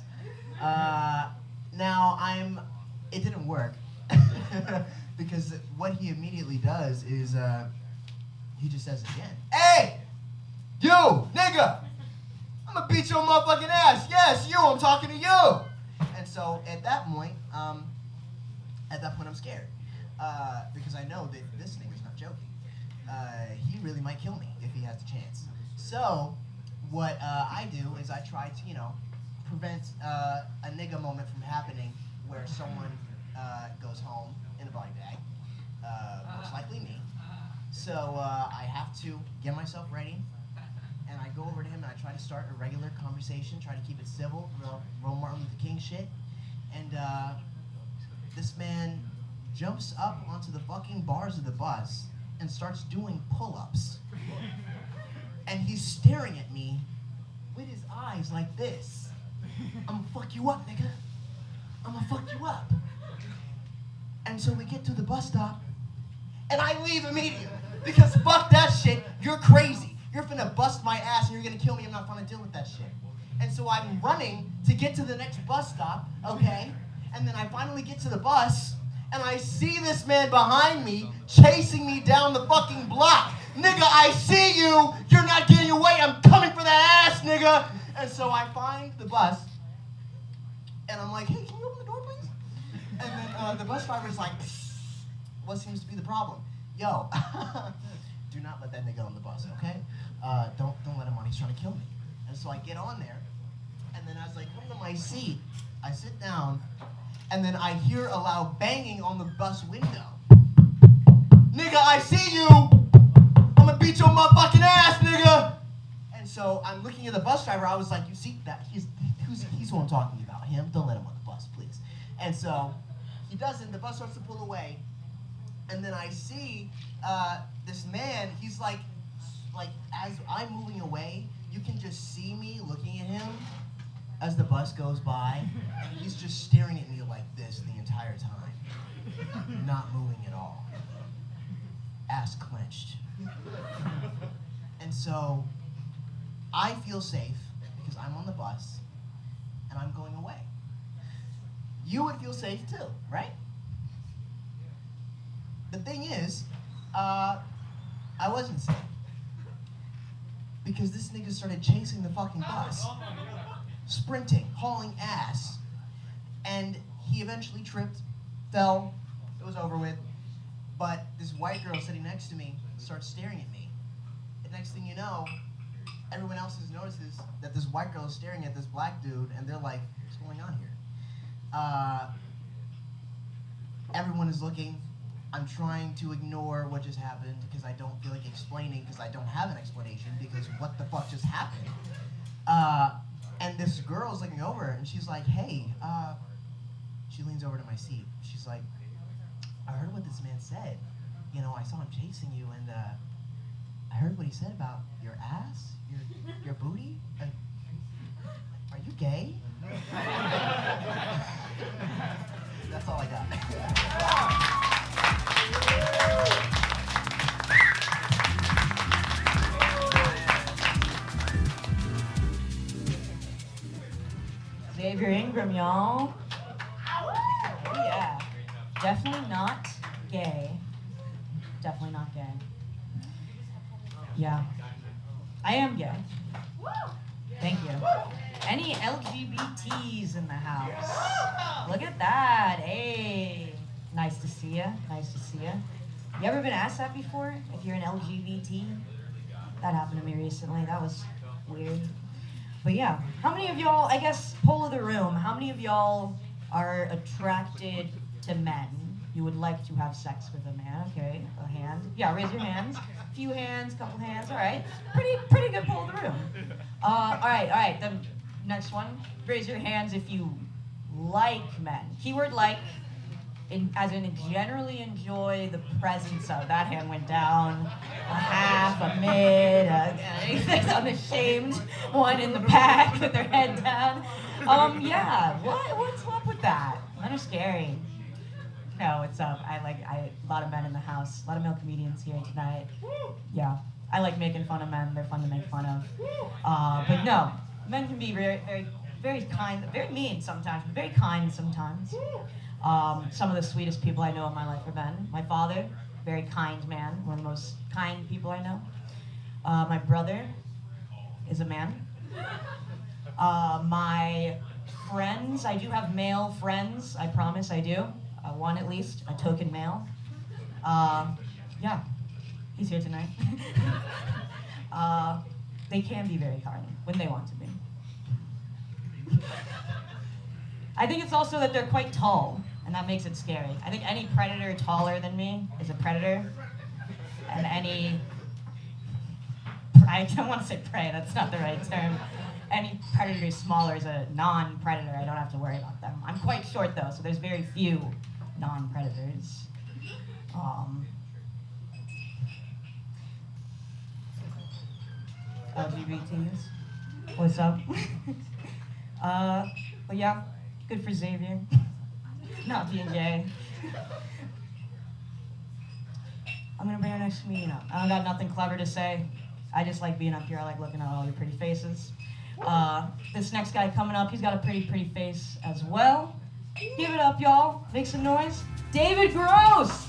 It didn't work. Because what he immediately does is, he just says again, "Hey! You, nigga! I'm gonna beat your motherfucking ass. Yes, you, I'm talking to you." And so at that point, I'm scared. Because I know that this nigga's not joking. He really might kill me if he has the chance. So what I do is I try to, you know, prevent a nigga moment from happening where someone goes home in a body bag, most likely me. So I have to get myself ready, and I go over to him and I try to start a regular conversation, try to keep it civil, real Martin Luther King shit. And this man jumps up onto the fucking bars of the bus and starts doing pull-ups. And he's staring at me with his eyes like this. "I'ma fuck you up, nigga. I'ma fuck you up." And so we get to the bus stop, and I leave immediately. Because fuck that shit, you're crazy. You're finna bust my ass and you're gonna kill me, I'm not gonna deal with that shit. And so I'm running to get to the next bus stop, okay? And then I finally get to the bus, and I see this man behind me chasing me down the fucking block. "Nigga, I see you. You're not getting away. I'm coming for that ass, nigga." And so I find the bus, and I'm like, "Hey, can you open the door, please?" And then the bus driver's like, "What seems to be the problem?" "Yo, do not let that nigga on the bus, okay? Don't let him on. He's trying to kill me." And so I get on there, and then as I come to my seat, I sit down, and then I hear a loud banging on the bus window. "Nigga, I see you. I'm gonna beat your motherfucking ass, nigga." And so I'm looking at the bus driver. I was like, "You see that? He's who I'm talking about. Him. Don't let him on the bus, please." And so he doesn't. The bus starts to pull away, and then I see this man. He's like as I'm moving away, you can just see me looking at him as the bus goes by, and he's just staring at me like this the entire time, not moving at all, ass clenched. And so I feel safe because I'm on the bus and I'm going away. You would feel safe too, right? The thing is, I wasn't safe because this nigga started chasing the fucking bus, sprinting, hauling ass, and he eventually tripped, fell, it was over with. But this white girl sitting next to me starts staring at me. And next thing you know, everyone else notices that this white girl is staring at this black dude, and they're like, "What's going on here?" Everyone is looking. I'm trying to ignore what just happened because I don't feel like explaining because I don't have an explanation because what the fuck just happened? And this girl's looking over and she's like, "Hey," she leans over to my seat. She's like, "I heard what this man said. You know, I saw him chasing you, and I heard what he said about your ass, your booty. Are you gay?" That's all I got. Xavier Ingram, y'all. Oh, yeah. Definitely not gay. Definitely not gay. Yeah. I am gay. Thank you. Any LGBTs in the house? Look at that. Hey. Nice to see ya. Nice to see ya. You ever been asked that before? If you're an LGBT? That happened to me recently. That was weird. But yeah, how many of y'all, I guess, poll of the room, how many of y'all are attracted to men? You would like to have sex with a man? Okay, a hand. Yeah, raise your hands. A few hands, couple hands, all right. Pretty good poll of the room. All right, then next one. Raise your hands if you like men. Keyword like, as in generally enjoy the presence of. That hand went down. A half, a mid, there's unashamed one in the back with their head down. Yeah, what's up with that? Men are scary. No, what's up? A lot of men in the house. A lot of male comedians here tonight. Yeah, I like making fun of men. They're fun to make fun of. But no, men can be very kind, very mean sometimes, but very kind sometimes. Some of the sweetest people I know in my life are men. My father, very kind man, one of the most kind people I know. My brother is a man. My friends, I do have male friends, I promise I do. One at least, a token male. Yeah, he's here tonight. They can be very kind when they want to be. I think it's also that they're quite tall, and that makes it scary. I think any predator taller than me is a predator, and I don't want to say prey, that's not the right term. Any predator smaller is a non-predator. I don't have to worry about them. I'm quite short though, so there's very few non-predators. LGBTs, what's up? But yeah, good for Xavier. Not being gay. I'm gonna bring our next comedian up. I don't got nothing clever to say. I just like being up here. I like looking at all your pretty faces. This next guy coming up, he's got a pretty face as well. Give it up, y'all. Make some noise. David Gross!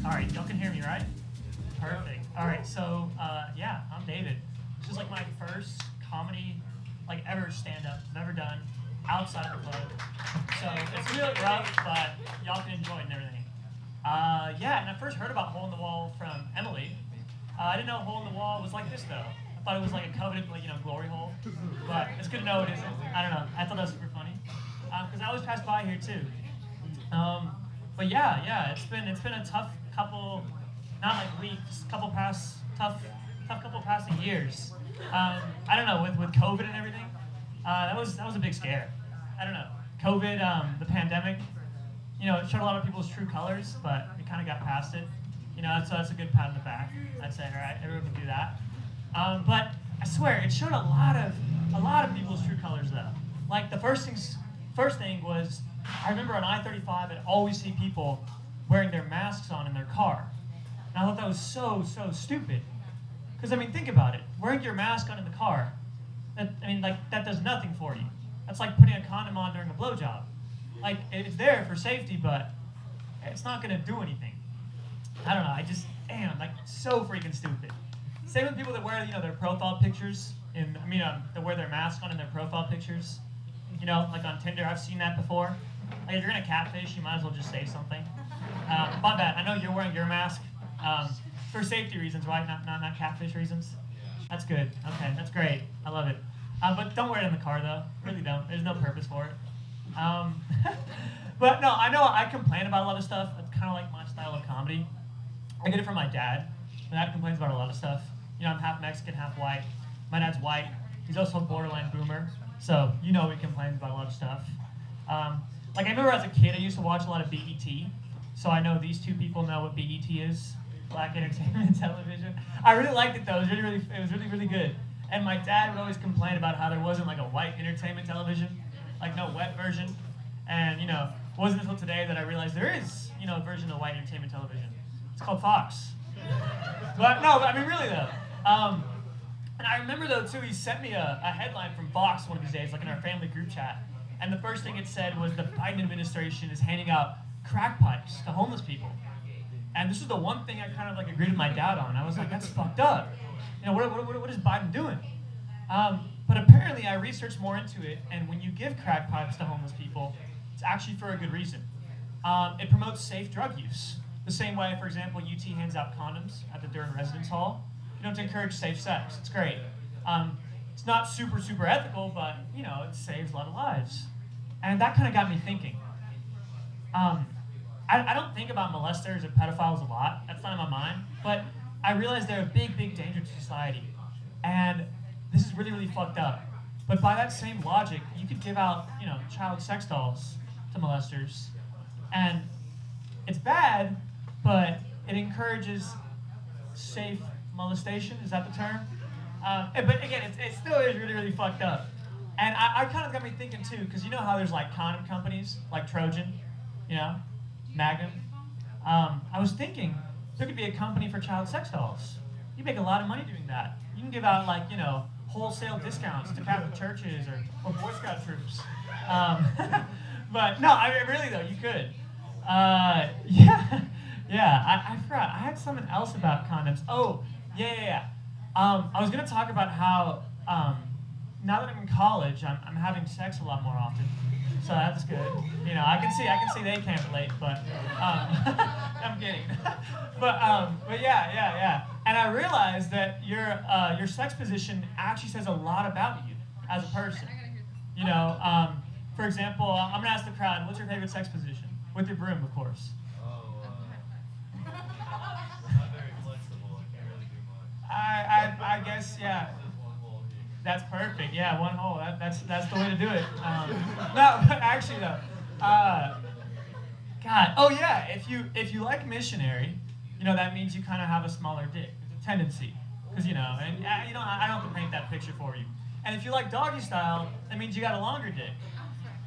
All right, y'all can hear me, right? Perfect. All right, so yeah, I'm David. This is like my first comedy, like ever stand-up I've ever done outside the club. So it's really rough, but y'all can enjoy it and everything. Yeah, and I first heard about Hole in the Wall from Emily. I didn't know Hole in the Wall was like this though. I thought it was like a coveted, like, glory hole. But it's good to know it isn't. I don't know. I thought that was super funny because I always pass by here too. But yeah, it's been a tough couple, not like weeks, tough couple past years. I don't know, with COVID and everything, that was a big scare. I don't know, COVID, the pandemic, it showed a lot of people's true colors, but we kind of got past it. So that's a good pat on the back. I'd say, all right, everyone can do that. But I swear, it showed a lot of people's true colors though. Like the first thing was, I remember on I-35, I'd always see people wearing their masks on in their car. And I thought that was so stupid. Because, think about it. Wearing your mask on in the car, that does nothing for you. That's like putting a condom on during a blowjob. Like, it's there for safety, but it's not going to do anything. I don't know, so freaking stupid. Same with people that wear, their profile pictures, that wear their mask on in their profile pictures. Like on Tinder, I've seen that before. Like, if you're gonna catfish, you might as well just say something. My bad. I know you're wearing your mask for safety reasons, right? Not catfish reasons. That's good. Okay, that's great. I love it. But don't wear it in the car, though. Really don't. There's no purpose for it. But no, I know I complain about a lot of stuff. It's kind of like my style of comedy. I get it from my dad. My dad complains about a lot of stuff. I'm half Mexican, half white. My dad's white. He's also a borderline boomer. So, he complains about a lot of stuff. Like, I remember as a kid, I used to watch a lot of BET. So I know these two people know what BET is, Black Entertainment Television. I really liked it though. It was really good. And my dad would always complain about how there wasn't like a white entertainment television, like no wet version. And it wasn't until today that I realized there is, a version of white entertainment television. It's called Fox. But really though. And I remember though too, he sent me a headline from Fox one of these days, like in our family group chat. And the first thing it said was the Biden administration is handing out crack pipes to homeless people. And this is the one thing I kind of like agreed with my dad on. I was like, that's fucked up. What is Biden doing? But apparently, I researched more into it, and when you give crack pipes to homeless people, it's actually for a good reason. It promotes safe drug use. The same way, for example, UT hands out condoms at the Durham Residence Hall. You know, to encourage safe sex. It's great. It's not super ethical, but you know, it saves a lot of lives. And that kind of got me thinking. I don't think about molesters or pedophiles a lot. That's not in my mind. But I realize they're a big danger to society. And this is really fucked up. But by that same logic, you could give out, you know, child sex dolls to molesters. And it's bad, but it encourages safe molestation. Is that the term? But again, it still is really fucked up. And I kind of got me thinking too, because you know how there's like condom companies, like Trojan, you know, Magnum. I was thinking there could be a company for child sex dolls. You make a lot of money doing that. You can give out like, you know, wholesale discounts to Catholic churches or Boy Scout troops. But no, I mean, really though, you could. Yeah, I forgot. I had something else about condoms. Oh, yeah. I was gonna talk about how now that I'm in college, I'm having sex a lot more often. So that's good. You know, I can see they can't relate, but I'm kidding. but yeah. And I realized that your sex position actually says a lot about you as a person. You know, for example, I'm gonna ask the crowd, what's your favorite sex position? With your broom, of course. Not very flexible. I can't really do much. I guess, yeah. That's perfect. Yeah, one hole. That's the way to do it. No, but actually though, God. Oh yeah. If you like missionary, you know that means you kind of have a smaller dick. It's a tendency, because you know, and you know I don't have to paint that picture for you. And if you like doggy style, that means you got a longer dick.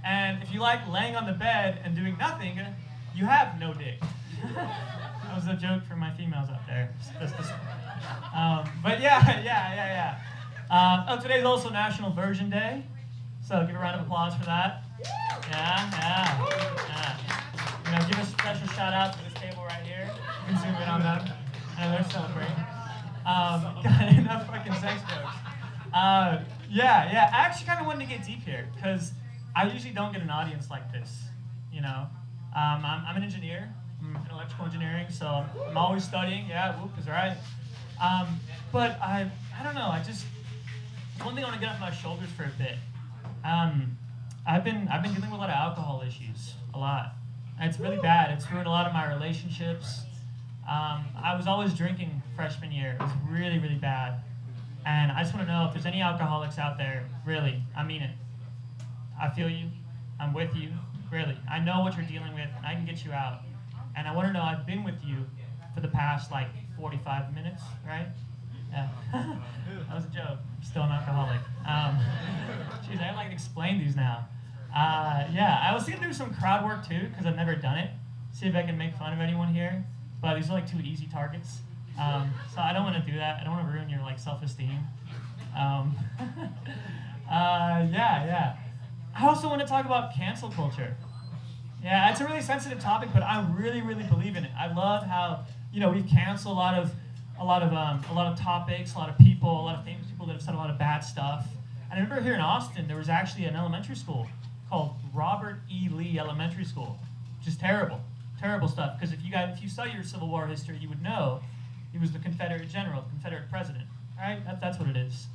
And if you like laying on the bed and doing nothing, you have no dick. That was a joke for my females out there. But yeah. Today's also National Virgin Day, so give a round of applause for that. Yeah. You know, give a special shout out to this table right here. You can zoom in on them. I know they're celebrating. Got enough fucking sex jokes. Yeah. I actually kind of wanted to get deep here because I usually don't get an audience like this. You know, I'm an engineer. I'm in electrical engineering, so I'm always studying. Yeah, whoop is right. But I don't know. One thing I want to get off my shoulders for a bit. I've been dealing with a lot of alcohol issues, a lot. And it's really bad. It's ruined a lot of my relationships. I was always drinking freshman year. It was really bad. And I just want to know if there's any alcoholics out there. Really, I mean it. I feel you. I'm with you. Really, I know what you're dealing with, and I can get you out. And I want to know I've been with you for the past like 45 minutes, right? Yeah. That was a joke. I'm still an alcoholic. Jeez, I like to explain these now. Yeah, I was gonna do some crowd work too, because I've never done it. See if I can make fun of anyone here. But these are like 2 easy targets. So I don't want to do that. I don't want to ruin your like self-esteem. Yeah. I also want to talk about cancel culture. Yeah, it's a really sensitive topic, but I really believe in it. I love how, you know, we've canceled a lot of topics, a lot of people, a lot of famous people that have said a lot of bad stuff. And I remember here in Austin, there was actually an elementary school called Robert E. Lee Elementary School, which is terrible stuff. Because if you study your Civil War history, you would know he was the Confederate general, the Confederate president. Right? That's what it is.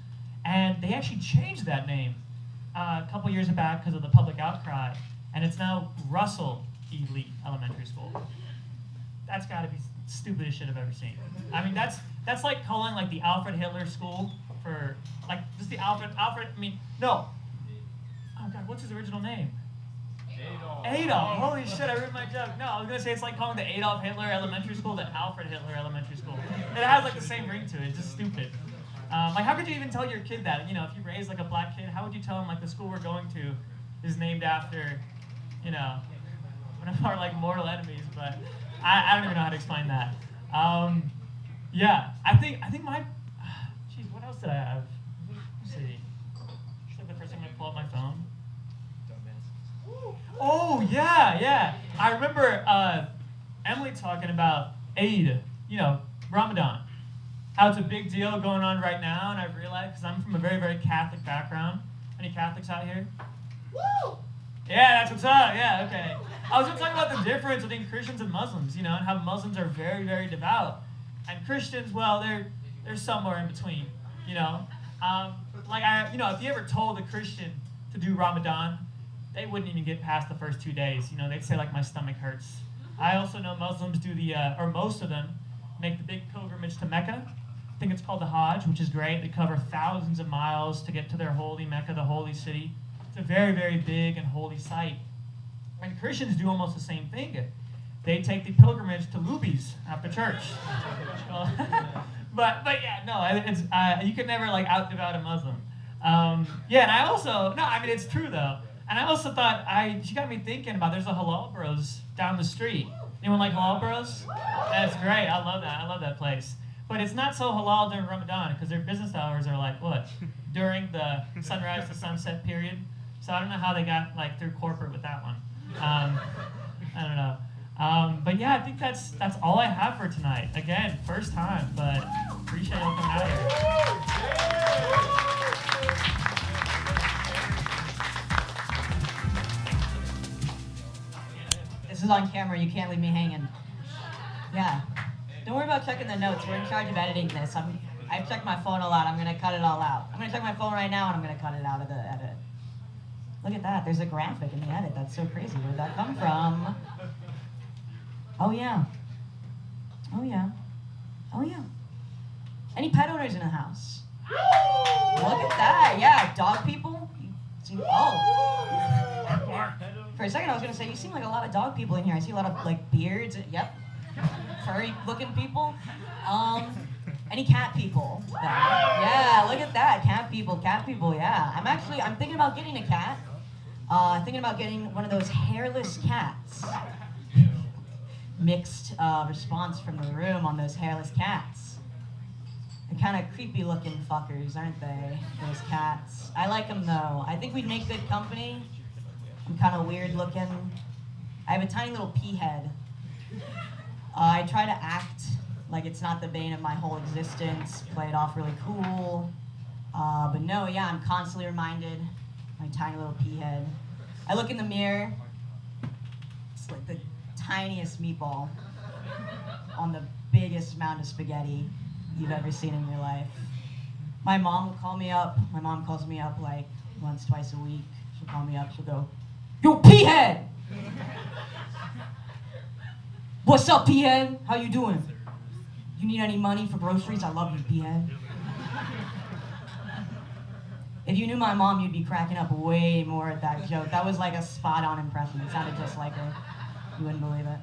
And they actually changed that name a couple years back because of the public outcry, and it's now Russell E. Lee Elementary School. That's got to be the stupidest shit I've ever seen. I mean, that's like calling like the Alfred Hitler School for like just the Alfred. I mean, no. Oh God, what's his original name? Adolf. Holy shit, I ruined my joke. No, I was gonna say it's like calling the Adolf Hitler Elementary School the Alfred Hitler Elementary School. It has like the same ring to it. It's just stupid. Like, how could you even tell your kid that? You know, if you raise like a black kid, how would you tell him like the school we're going to is named after, you know, one of our like mortal enemies? But I don't even know how to explain that. Yeah, I think my. Jeez, what else did I have? Let's see. Is that the first time I pull up my phone? Oh yeah. I remember Emily talking about Eid, you know, Ramadan. how it's a big deal going on right now, and I've realized, because I'm from a very, very Catholic background. Any Catholics out here? Woo! Yeah, that's what's up. Yeah, okay. I was going to talk about the difference between Christians and Muslims, you know, and how Muslims are very, very devout. And Christians, well, they're somewhere in between, you know. If you ever told a Christian to do Ramadan, they wouldn't even get past the first 2 days. You know, they'd say, like, my stomach hurts. I also know Muslims do or most of them, make the big pilgrimage to Mecca. I think it's called the Hajj, which is great. They cover thousands of miles to get to their holy Mecca, the holy city. It's a very, very big and holy site. And Christians do almost the same thing. They take the pilgrimage to Luby's after church. but yeah, no, it's you can never like out-devout a Muslim. And I also it's true though. And I also thought she got me thinking about there's a Halal Bros down the street. Anyone like Halal Bros? That's great. I love that. I love that place. But it's not so halal during Ramadan because their business hours are like what? During the sunrise to sunset period. So I don't know how they got like through corporate with that one. I don't know. But yeah, I think that's all I have for tonight. Again, first time, but appreciate y'all coming out here. This is on camera. You can't leave me hanging. Yeah. Don't worry about checking the notes. We're in charge of editing this. I've checked my phone a lot. I'm going to cut it all out. I'm going to check my phone right now, and I'm going to cut it out of the edit. Look at that. There's a graphic in the edit. That's so crazy. Where did that come from? Oh, yeah. Oh, yeah. Oh, yeah. Any pet owners in the house? Look at that. Yeah, dog people. For a second, I was going to say, you seem like a lot of dog people in here. I see a lot of, like, beards. Yep. Furry-looking people. Any cat people? Yeah, look at that. Cat people, yeah. I'm thinking about getting a cat. Thinking about getting one of those hairless cats. Mixed response from the room on those hairless cats. They're kind of creepy looking fuckers, aren't they? Those cats. I like them though. I think we'd make good company. I'm kind of weird looking. I have a tiny little pea head. I try to act like it's not the bane of my whole existence, play it off really cool. But no, yeah, I'm constantly reminded, my tiny little pea head. I look in the mirror, it's like the tiniest meatball on the biggest amount of spaghetti you've ever seen in your life. My mom will call me up. My mom calls me up like once, twice a week. She'll call me up, she'll go, "Yo, pea head! What's up, pea head? How you doing? You need any money for groceries? I love you, pea head." If you knew my mom, you'd be cracking up way more at that joke. That was like a spot-on impression. It sounded just like her. You wouldn't believe it.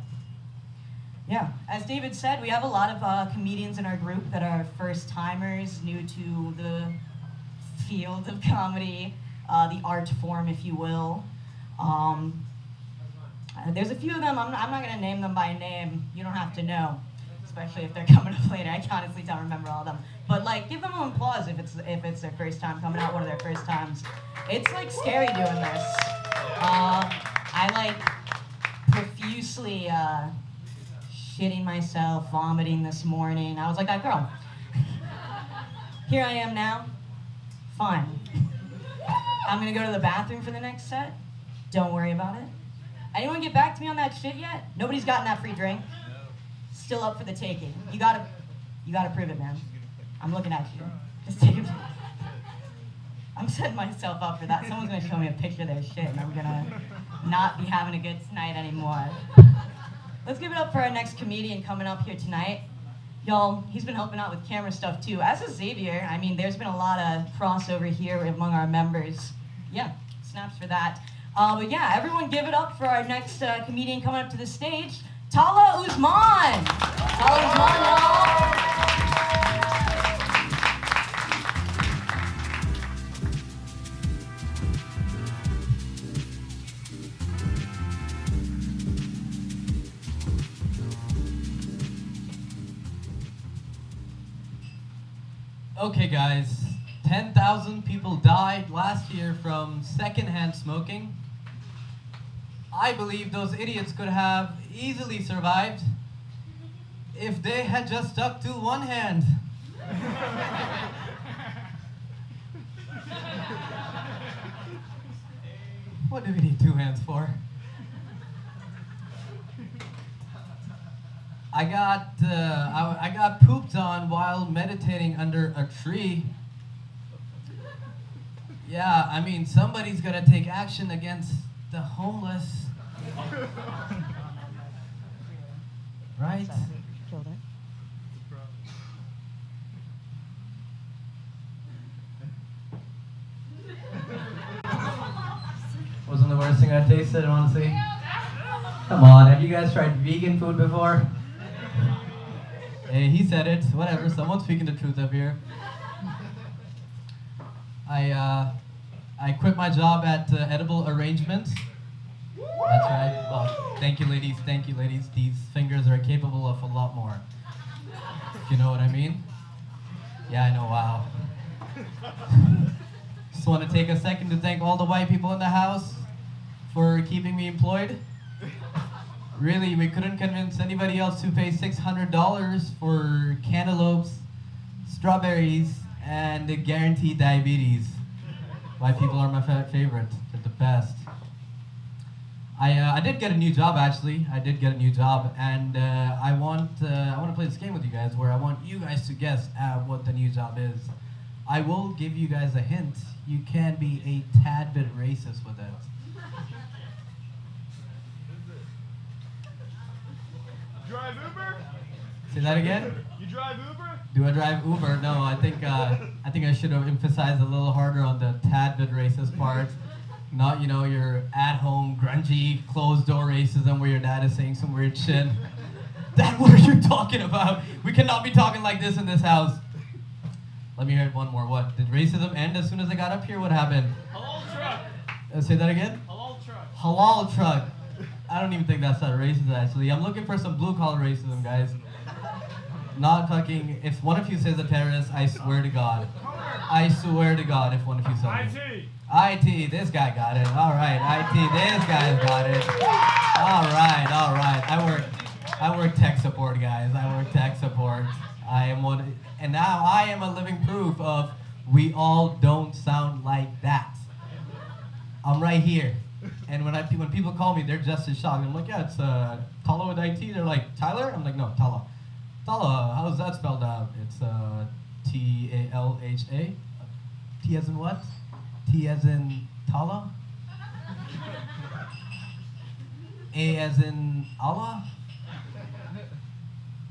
Yeah, as David said, we have a lot of comedians in our group that are first-timers, new to the field of comedy, the art form, if you will. There's a few of them, I'm not going to name them by name. You don't have to know, especially if they're coming up later. I honestly don't remember all of them. But like, give them an applause if it's their first time coming out, one of their first times. It's like scary doing this. I like profusely shitting myself, vomiting this morning. I was like that girl. Here I am now. Fine. I'm gonna go to the bathroom for the next set. Don't worry about it. Anyone get back to me on that shit yet? Nobody's gotten that free drink. Still up for the taking. You gotta prove it, man. I'm looking at you. Just take it. I'm setting myself up for that. Someone's gonna show me a picture of their shit and I'm gonna not be having a good night anymore. Let's give it up for our next comedian coming up here tonight. Y'all, he's been helping out with camera stuff too. As is Xavier, I mean, there's been a lot of crossover here among our members. Yeah, snaps for that. But yeah, everyone give it up for our next comedian coming up to the stage, Tala Usman. Tala Usman, y'all. Okay guys, 10,000 people died last year from secondhand smoking. I believe those idiots could have easily survived if they had just stuck to one hand. What do we need 2 hands for? I got pooped on while meditating under a tree. Yeah, I mean, somebody's gonna take action against the homeless. Right? Wasn't the worst thing I tasted, honestly. Come on, have you guys tried vegan food before? Hey, he said it. Whatever, someone's speaking the truth up here. I quit my job at Edible Arrangements. That's right. Well, thank you, ladies. Thank you, ladies. These fingers are capable of a lot more. If you know what I mean? Yeah, I know. Wow. Just want to take a second to thank all the white people in the house for keeping me employed. Really, we couldn't convince anybody else to pay $600 for cantaloupes, strawberries, and guaranteed diabetes. White people are my favorite. They're the best. I did get a new job, actually. I did get a new job, and I want to play this game with you guys where I want you guys to guess what the new job is. I will give you guys a hint. You can be a tad bit racist with it. Drive Uber? Say that again? You drive Uber? Do I drive Uber? No, I think I should have emphasized a little harder on the tad bit racist part. Not, your at-home, grungy, closed-door racism where your dad is saying some weird shit. Dad, what are you talking about? We cannot be talking like this in this house. Let me hear it one more. What? Did racism end as soon as I got up here? What happened? Halal truck. Say that again? Halal truck. Halal truck. I don't even think that's that racist, actually. I'm looking for some blue-collar racism, guys. Not fucking... If one of you says a terrorist, I swear to God. I swear to God if one of you says it. IT, this guy got it. All right, IT, this guy's got it. All right. I work tech support, guys. I work tech support. I am one, and now I am a living proof of we all don't sound like that. I'm right here, and when people call me, they're just as shocked. I'm like, yeah, it's Tala with IT. They're like, Tyler? I'm like, no, Tala. Tala, how's that spelled out? It's T-A-L-H-A. T as in what? T as in Tala? A as in Allah?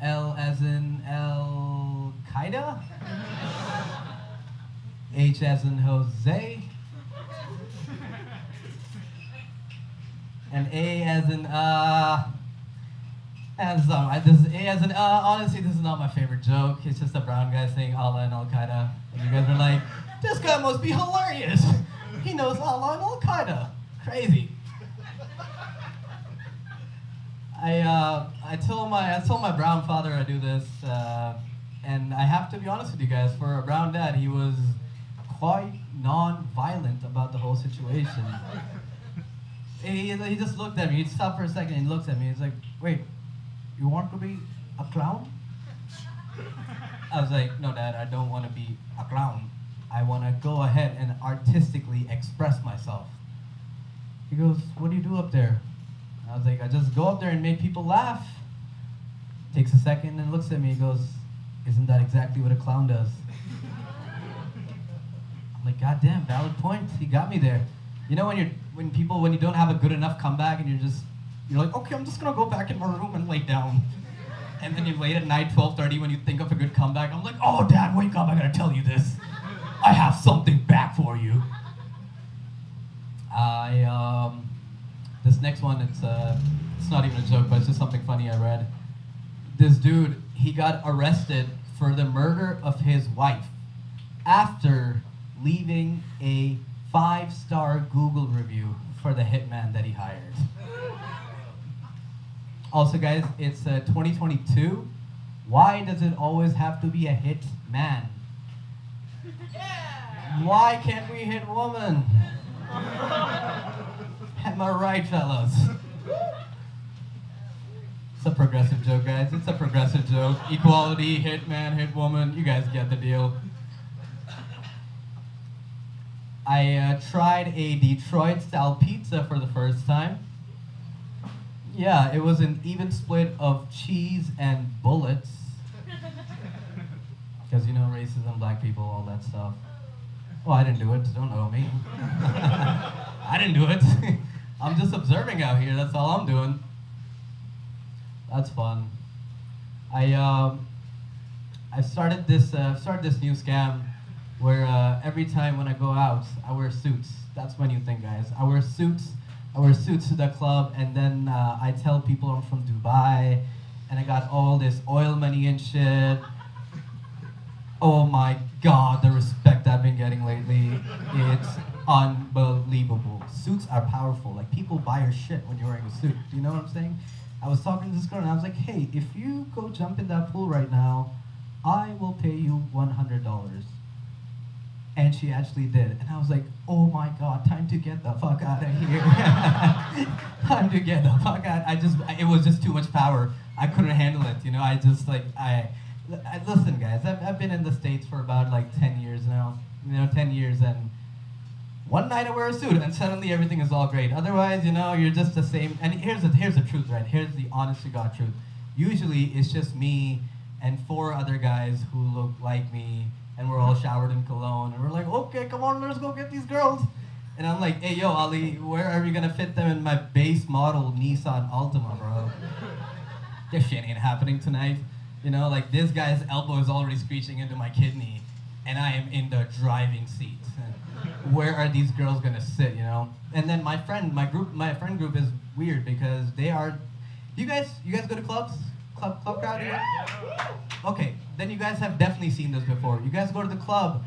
L as in Al Qaeda? H as in Jose? And A as in and so this is A as in honestly, this is not my favorite joke. It's just a brown guy saying Allah and Al Qaeda. And you guys are like, this guy must be hilarious. He knows Allah and Al Qaeda. Crazy. I told my brown father I do this, and I have to be honest with you guys. For a brown dad, he was quite non-violent about the whole situation. He just looked at me. He stopped for a second and he looks at me. He's like, "Wait, you want to be a clown?" I was like, "No, Dad, I don't want to be a clown. I want to go ahead and artistically express myself." He goes, "What do you do up there?" I was like, "I just go up there and make people laugh." Takes a second and looks at me. He goes, "Isn't that exactly what a clown does?" I'm like, "God damn, valid point. He got me there." You know when you don't have a good enough comeback and you're like, "Okay, I'm just gonna go back in my room and lay down." And then you're late at night, 12:30, when you think of a good comeback. I'm like, "Oh, Dad, wake up! I gotta tell you this. I have something back for you." This next one, it's not even a joke, but it's just something funny I read. This dude, he got arrested for the murder of his wife after leaving a 5-star Google review for the hitman that he hired. Also, guys, it's 2022. Why does it always have to be a hit man? Why can't we hit woman? Am I right, fellas? It's a progressive joke, guys. It's a progressive joke. Equality, hit man, hit woman. You guys get the deal. I tried a Detroit-style pizza for the first time. Yeah, it was an even split of cheese and bullets. Because, you know, racism, black people, all that stuff. Well, I didn't do it. Don't owe me. I didn't do it. I'm just observing out here. That's all I'm doing. That's fun. I started this new scam where every time when I go out, I wear suits. That's my new thing, guys. I wear suits to the club, and then I tell people I'm from Dubai, and I got all this oil money and shit. Oh my God, the respect I've been getting lately, it's unbelievable. Suits are powerful. Like, people buy your shit when you're wearing a suit. Do you know what I'm saying? I was talking to this girl and I was like, hey, if you go jump in that pool right now, I will pay you $100. And she actually did. And I was like, oh my God, time to get the fuck out of here. Time to get the fuck out. It was just too much power. I couldn't handle it. You know, listen, guys, I've been in the States for about like 10 years now. You know, 10 years, and one night I wear a suit and suddenly everything is all great. Otherwise, you know, you're just the same. And here's the truth, right? Here's the honest to God truth. Usually it's just me and 4 other guys who look like me, and we're all showered in cologne, and we're like, okay, come on, let's go get these girls. And I'm like, hey, yo, Ali, where are we gonna fit them in my base model Nissan Altima, bro? This shit ain't happening tonight. You know, like, this guy's elbow is already screeching into my kidney, and I am in the driving seat. And where are these girls gonna sit, you know? And then my friend group is weird because they are. You guys go to clubs? Club crowd here? Okay, then you guys have definitely seen this before. You guys go to the club,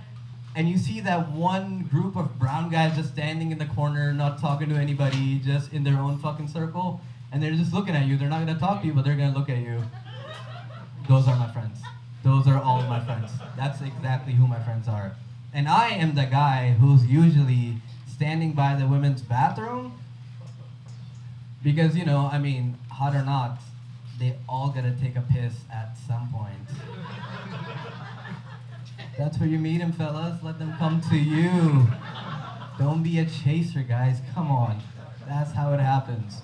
and you see that one group of brown guys just standing in the corner, not talking to anybody, just in their own fucking circle, and they're just looking at you. They're not gonna talk to you, but they're gonna look at you. Those are my friends. Those are all my friends. That's exactly who my friends are. And I am the guy who's usually standing by the women's bathroom because, you know, I mean, hot or not, they all gotta take a piss at some point. That's where you meet them, fellas. Let them come to you. Don't be a chaser, guys. Come on. That's how it happens.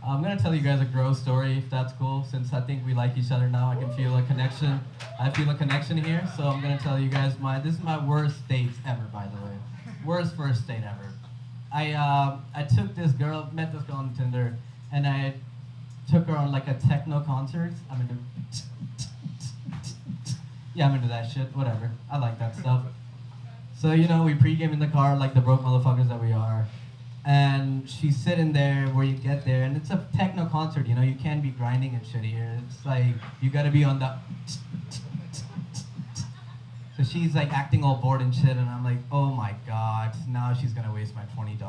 I'm gonna tell you guys a gross story, if that's cool, since I think we like each other now. I can feel a connection. I feel a connection here, so I'm gonna tell you guys this is my worst date ever, by the way. Worst first date ever. I met this girl on Tinder, and I took her on like a techno concert. I'm into that shit, whatever. I like that stuff. So, you know, we pregame in the car like the broke motherfuckers that we are. And she's sitting there where you get there, and it's a techno concert, you know, you can't be grinding and shit here. It's like, you gotta be on the. So she's like acting all bored and shit, and I'm like, oh my God, now she's gonna waste my $20.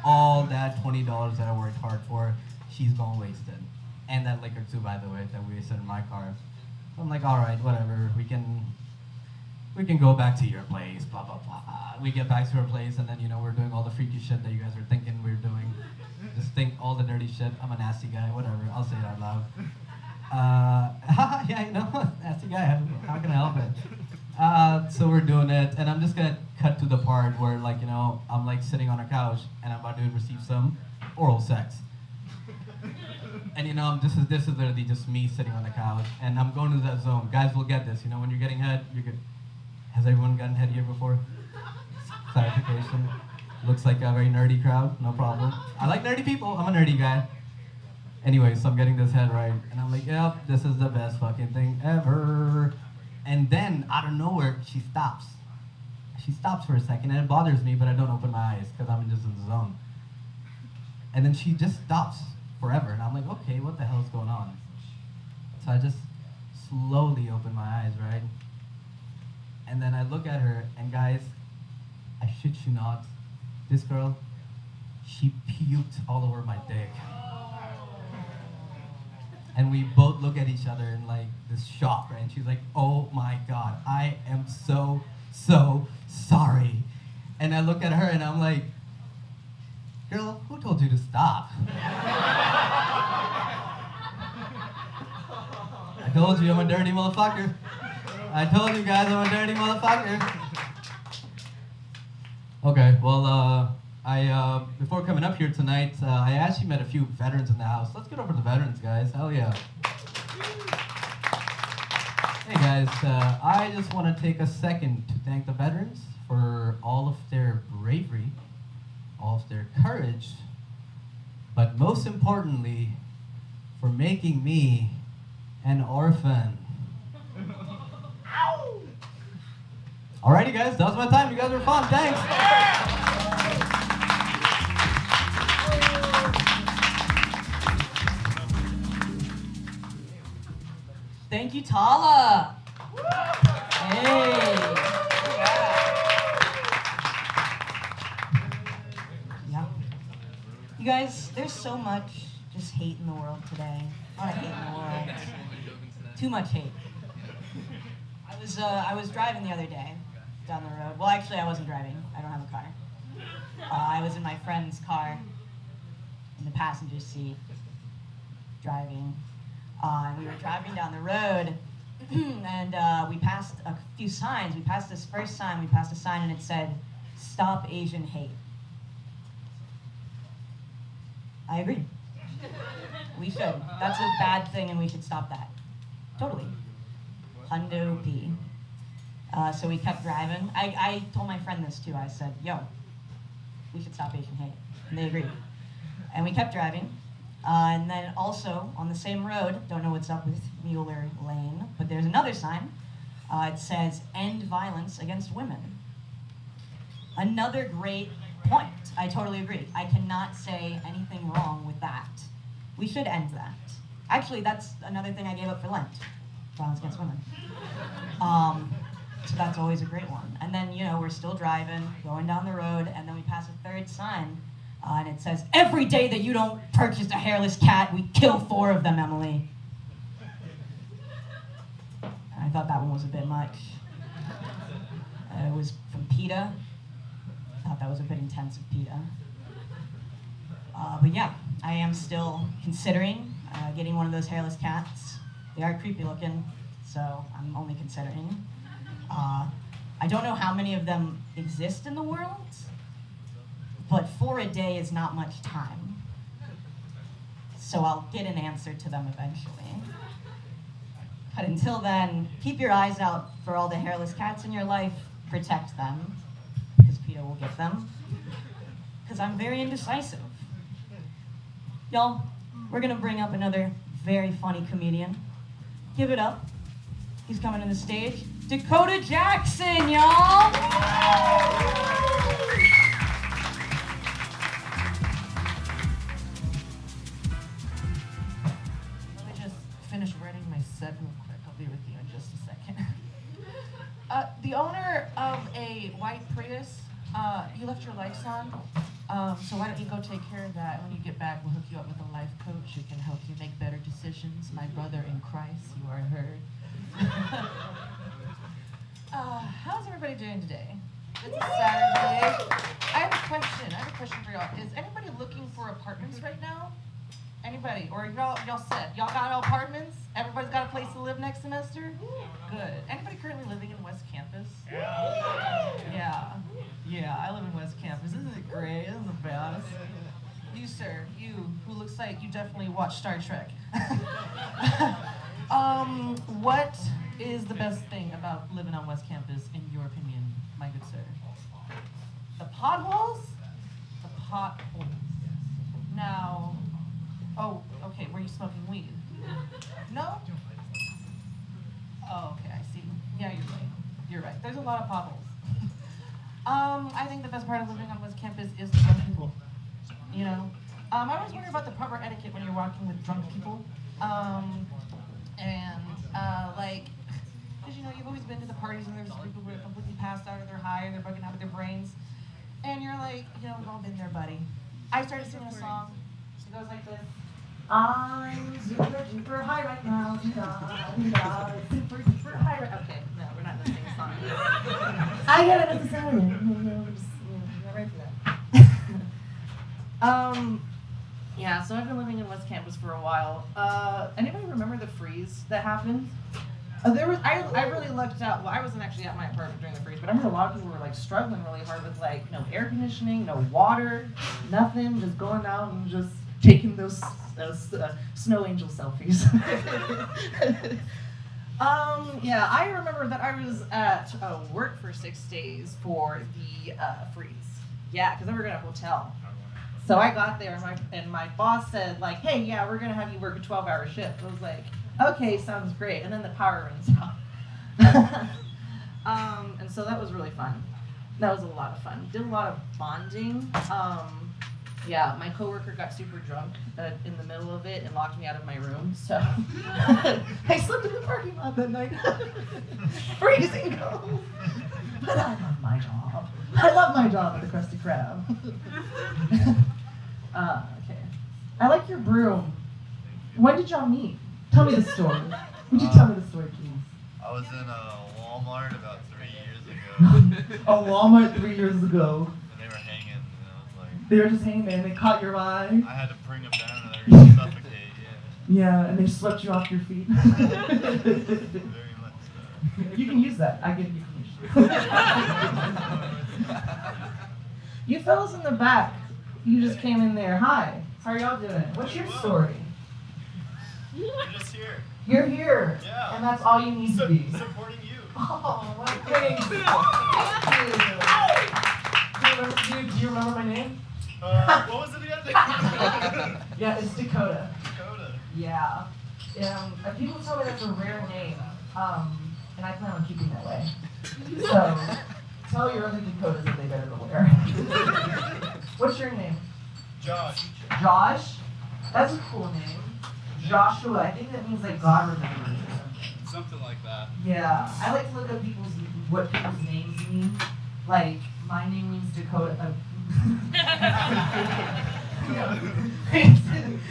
All that $20 that I worked hard for, she's gonna waste it. And that liquor too, by the way, that we wasted in my car. So I'm like, all right, whatever, we can go back to your place, blah, blah, blah. We get back to her place, and then, you know, we're doing all the freaky shit that you guys are thinking we're doing. Just think all the dirty shit. I'm a nasty guy, whatever. I'll say it out loud. Yeah, you know, nasty guy. How can I help it? So we're doing it, and I'm just gonna cut to the part where, like, you know, I'm like sitting on a couch, and I'm about to receive some oral sex. And, you know, this is literally just me sitting on the couch, and I'm going to that zone. Guys will get this, you know, when you're getting head, you're good. Has everyone gotten head here before? Clarification. Looks like a very nerdy crowd, no problem. I like nerdy people, I'm a nerdy guy. Anyway, so I'm getting this head right, and I'm like, yep, this is the best fucking thing ever. And then, out of nowhere, she stops. She stops for a second, and it bothers me, but I don't open my eyes, because I'm just in the zone. And then she just stops forever, and I'm like, okay, what the hell is going on? So I just slowly open my eyes, right? And then I look at her, and guys, I shit you not, this girl, she puked all over my dick. And we both look at each other in like this shock, right? And she's like, oh my God, I am so sorry. And I look at her and I'm like, girl, told you I'm a dirty motherfucker. I told you guys I'm a dirty motherfucker. Okay, well, before coming up here tonight, I actually met a few veterans in the house. Let's get over to the veterans, guys. Hell yeah. Hey guys, I just want to take a second to thank the veterans for all of their bravery, all of their courage, but most importantly, for making me an orphan. Alrighty guys, that was my time. You guys were fun. Thanks. Thank you, Tala. Hey. Yeah. You guys, there's so much just hate in the world today. A lot of hate in the world. Too much hate. I was driving the other day down the road. Well, actually, I wasn't driving. I don't have a car. I was in my friend's car in the passenger seat driving. And we were driving down the road, and we passed a few signs. We passed this first sign. We passed a sign, and it said, "Stop Asian Hate." I agree. We should. That's a bad thing, and we should stop that. Totally. Hundo P. So we kept driving. I told my friend this too. I said, "Yo, we should stop Asian hate," and they agreed. And we kept driving. And then also on the same road, don't know what's up with Mueller Lane, but there's another sign. It says, "End violence against women." Another great point. I totally agree. I cannot say anything wrong with that. We should end that. Actually, that's another thing I gave up for Lent. Violence against women. So that's always a great one. And then, you know, we're still driving, going down the road, and then we pass a third sign, and it says, "Every day that you don't purchase a hairless cat, we kill 4 of them, Emily." And I thought that one was a bit much. It was from PETA. I thought that was a bit intense of PETA. But yeah, I am still considering getting one of those hairless cats. They are creepy looking, so I'm only considering. I don't know how many of them exist in the world, but 4 a day is not much time. So I'll get an answer to them eventually. But until then, keep your eyes out for all the hairless cats in your life. Protect them, because PETA will get them. Because I'm very indecisive. Y'all, we're gonna bring up another very funny comedian. Give it up. He's coming to the stage. Dakota Jackson, y'all! Let me just finish writing my set real quick. I'll be with you in just a second. The owner of a white Prius, you left your lights on. So why don't you go take care of that? When you get back, we'll hook you up with a life coach who can help you make better decisions. My brother in Christ, you are heard. How's everybody doing today? It's a Saturday. I have a question for y'all. Is anybody looking for apartments right now? Anybody? Or y'all set? Y'all got apartments? Everybody's got a place to live next semester? Good. Anybody currently living in West Campus? Yeah, I live in West Campus. Isn't it great? Isn't it the best? You, sir, you, who looks like you definitely watch Star Trek. What is the best thing about living on West Campus, in your opinion, my good sir? The potholes? The potholes. Now, oh, okay, were you smoking weed? No? Oh, okay, I see. Yeah, you're right. You're right. There's a lot of potholes. I think the best part of living on West Campus is the drunk people. You know? I always wonder about the proper etiquette when you're walking with drunk people. Like, because you know, you've always been to the parties and there's people who are completely passed out or they're high or they're bugging out with their brains. And you're like, you know, we've all been there, buddy. I started singing a song. It goes like this. I'm super duper high right now. Super duper high right. Okay, no, we're not gonna sing a song. I get it, it's a Saturday. I'm not ready for that. Yeah, so I've been living in West Campus for a while. Anybody remember the freeze that happened? I really lucked out. Well, I wasn't actually at my apartment during the freeze, but I heard a lot of people were like struggling really hard with like no air conditioning, no water, nothing, just going out and just taking those snow angel selfies. Yeah, I remember that I was at work for 6 days for the freeze. Yeah, because we were in a hotel. So I got there and my boss said like, hey, yeah, we're gonna have you work a 12-hour shift. I was like, okay, sounds great. And then the power runs out. And so that was really fun. That was a lot of fun. Did a lot of bonding. Yeah, my coworker got super drunk in the middle of it and locked me out of my room. So I slept in the parking lot that night. Freezing cold. But I love my job. I love my job at the Krusty Krab. Okay. I like your broom. When did y'all meet? Tell me the story. Would you tell me the story, please? I was in a Walmart about 3 years ago. A Walmart 3 years ago. And they were hanging, and I was like, They were just hanging there and they caught your eye. I had to bring them down and they were gonna suffocate, Yeah, and they swept you off your feet. Very much so. You can use that. I give you permission. You fellas in the back, you just came in there. Hi, how are y'all doing? What's your story? You're just here. You're here, Yeah. and that's all you need to be. Supporting you. Oh, what thanks. Thank you. Do you remember my name? What was it again? Yeah, it's Dakota. Dakota. Yeah. People tell me that's a rare name, and I plan on keeping that way. So, tell your other Dakotas that they better beware. What's your name? Josh. Josh? That's a cool name. Joshua, I think that means like God remembers or something. Something like that. Yeah, I like to look up what people's names mean. Like, my name means Dakota.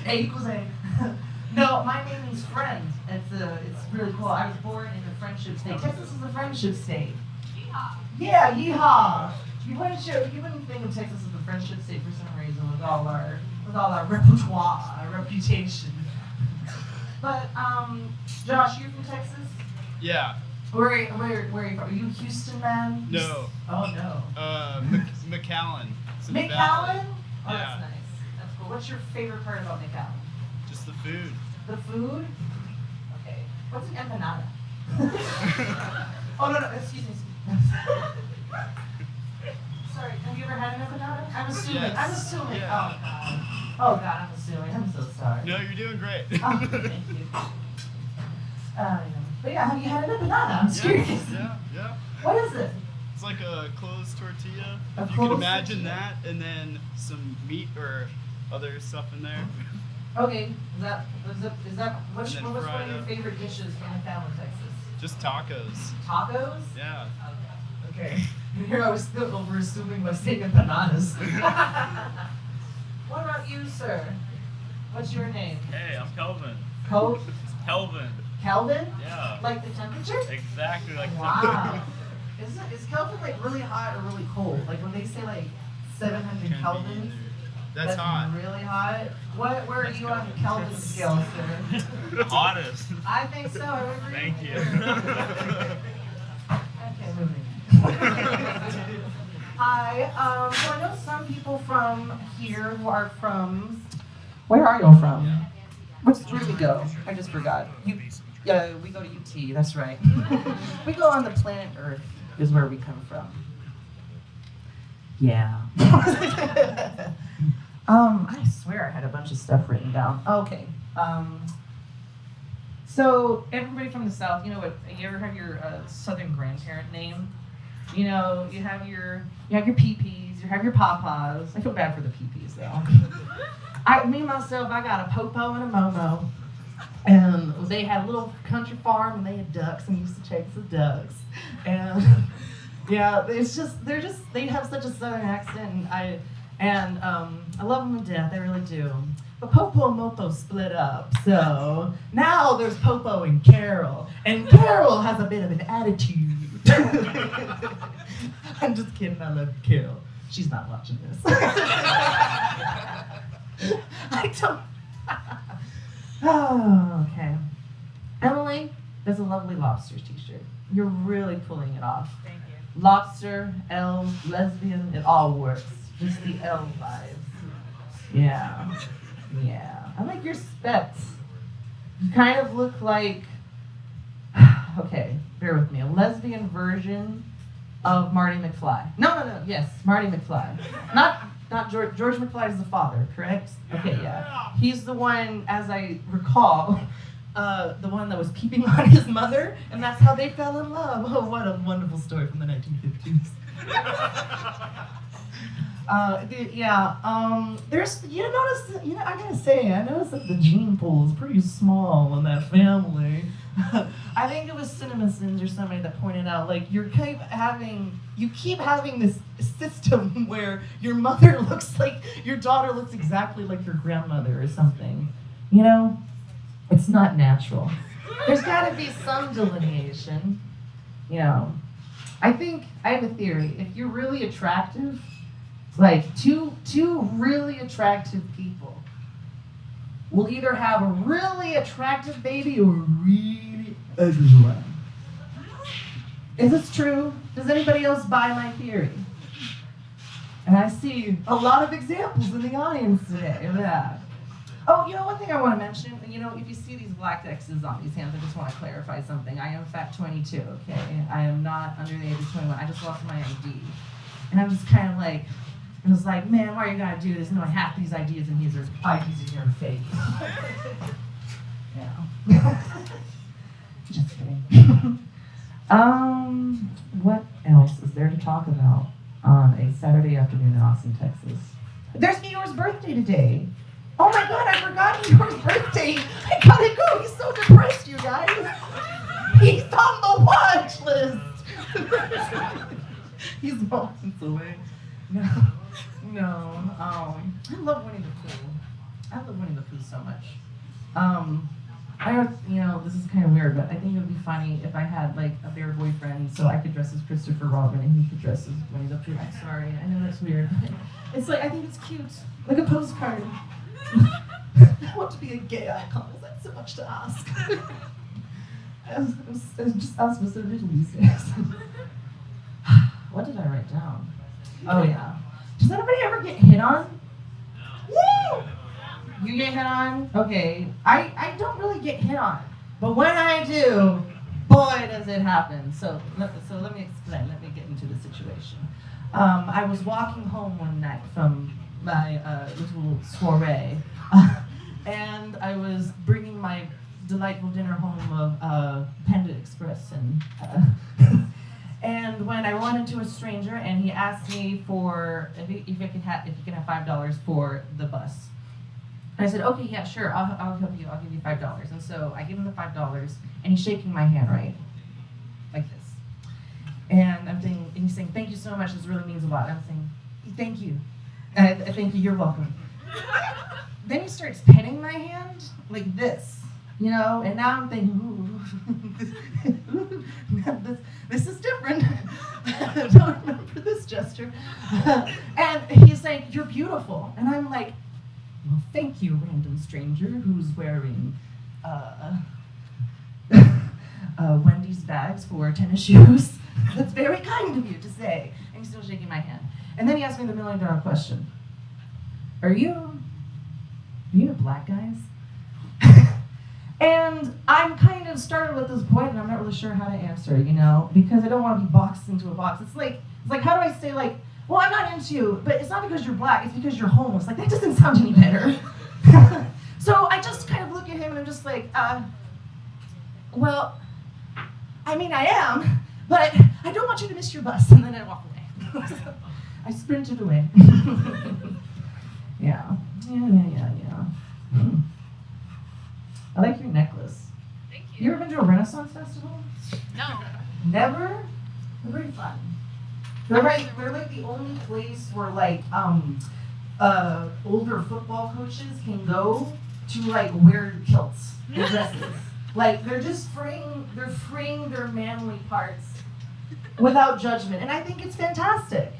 A equals A. No, my name means friend. It's really cool. I was born in the Friendship State. Texas is a Friendship State. Yeehaw. Yeah, yeehaw. You wouldn't think of Texas as a Friendship State for some reason with all our repertoire, our reputation. But Josh, you're from Texas? Yeah. Where are you from? Are you a Houston man? No. Oh no. McAllen. It's in the McAllen? valley. Oh, Yeah. that's nice. That's cool. What's your favorite part about McAllen? Just the food. The food? Okay. What's an empanada? Oh no, excuse me. Sorry, have you ever had an empanada? I'm assuming. Yes. I'm assuming. Yeah. Oh god. Oh god, I'm assuming. I'm so sorry. No, you're doing great. Oh, thank you. But yeah, have you had an empanada? I'm curious. Yeah. What is it? It's like a closed tortilla. A If you closed can imagine tortilla. that, and then some meat or other stuff in there. Okay, is that what's And then one of fried your up. favorite dishes in McAllen, Texas? Just tacos. Tacos? Yeah. Okay. Here I was still over-assuming by saying empanadas. What about you, sir? What's your name? Hey, I'm Kelvin. Kelvin? Kelvin. Kelvin? Yeah. Like the temperature? Exactly like Wow. Is Kelvin like really hot or really cold? Like when they say like 700 Kelvin? That's hot. Really hot. Where are you on the Kelvin scale, sir? Hottest. I think so. I would agree. Thank you. Okay, moving. Hi. So I know some people from here who are from. Where are y'all from? Where do we go? I just forgot. We go to UT. That's right. We go on the planet Earth. Is where we come from. Yeah. I swear I had a bunch of stuff written down. Okay. So everybody from the South, you know what? You ever have your Southern grandparent name? You know, you have your peepees, you have your pawpaws. I feel bad for the peepees though. Me myself, I got a popo and a momo, and they had a little country farm and they had ducks and used to chase the ducks, and yeah, they have such a Southern accent, and I love them to death, I really do. But Popo and Mopo split up, so now there's Popo and Carol has a bit of an attitude. I'm just kidding, I love Carol. She's not watching this. I don't. Oh, okay. Emily, that's a lovely lobsters t-shirt. You're really pulling it off. Thank you. Lobster, L, lesbian, it all works. Just the L vibes. Yeah. Yeah. I like your specs. You kind of look like, okay, bear with me, a lesbian version of Marty McFly. No, yes, Marty McFly. Not George. George McFly is the father, correct? Okay, yeah. He's the one, as I recall, the one that was peeping on his mother, and that's how they fell in love. Oh, what a wonderful story from the 1950s. There's, I gotta say, I noticed that the gene pool is pretty small in that family. I think it was CinemaSins or somebody that pointed out, like, you keep having this system where your mother looks like, your daughter looks exactly like your grandmother or something. You know, it's not natural. There's gotta be some delineation, you know. I think, I have a theory, if you're really attractive, like two really attractive people will either have a really attractive baby or a really ugly one. Is this true? Does anybody else buy my theory? And I see a lot of examples in the audience today of that. Oh, you know, one thing I want to mention, you know, if you see these black X's on these hands, I just want to clarify something. I am fat 22, okay? I am not under the age of 21. I just lost my ID. And I'm just kind of like, it was like, man, why are you gonna do this? No, half these ideas and these are IDs in your face. Yeah. Just kidding. What else is there to talk about on a Saturday afternoon in Austin, Texas? There's Eeyore's birthday today. Oh my God, I forgot Eeyore's birthday. I gotta go. He's so depressed, you guys. He's on the watch list. He's moments away. No. I love Winnie the Pooh. I love Winnie the Pooh so much. This is kind of weird, but I think it would be funny if I had like a bear boyfriend, so I could dress as Christopher Robin and he could dress as Winnie the Pooh. I'm sorry, I know that's weird. It's like, I think it's cute, like a postcard. I want to be a gay icon. Is that so much to ask? It's just ask for so little these days. What did I write down? Oh yeah. Does anybody ever get hit on? Woo! You get hit on? Okay. I don't really get hit on. But when I do, boy does it happen. So let me explain. Let me get into the situation. I was walking home one night from my little soiree. And I was bringing my delightful dinner home of Panda Express and when I run into a stranger and he asked me for if he can have $5 for the bus. And I said, okay, yeah, sure, I'll help you. I'll give you $5. And so I give him the $5, and he's shaking my hand, right, like this. And he's saying, thank you so much. This really means a lot. And I'm saying, thank you. Thank you. You're welcome. Then he starts petting my hand like this. You know, and now I'm thinking, this is different. I don't remember this gesture. And he's saying, you're beautiful. And I'm like, well, thank you, random stranger who's wearing Wendy's bags for tennis shoes. That's very kind of you to say. And he's still shaking my hand. And then he asked me the $1 million question. Are you into black guys? And I'm kind of startled at this point, and I'm not really sure how to answer, you know, because I don't want to be boxed into a box. It's like, how do I say, like, well, I'm not into you, but it's not because you're black, it's because you're homeless. Like, that doesn't sound any better. So I just kind of look at him, and I'm just like, well, I mean, I am, but I don't want you to miss your bus. And then I walk away. I sprinted away. Yeah. I like your necklace. Thank You ever been to a Renaissance festival? No. Never? They're very fun. They're like the only place where like older football coaches can go to like wear kilts and dresses. Like they're just freeing their manly parts without judgment. And I think it's fantastic.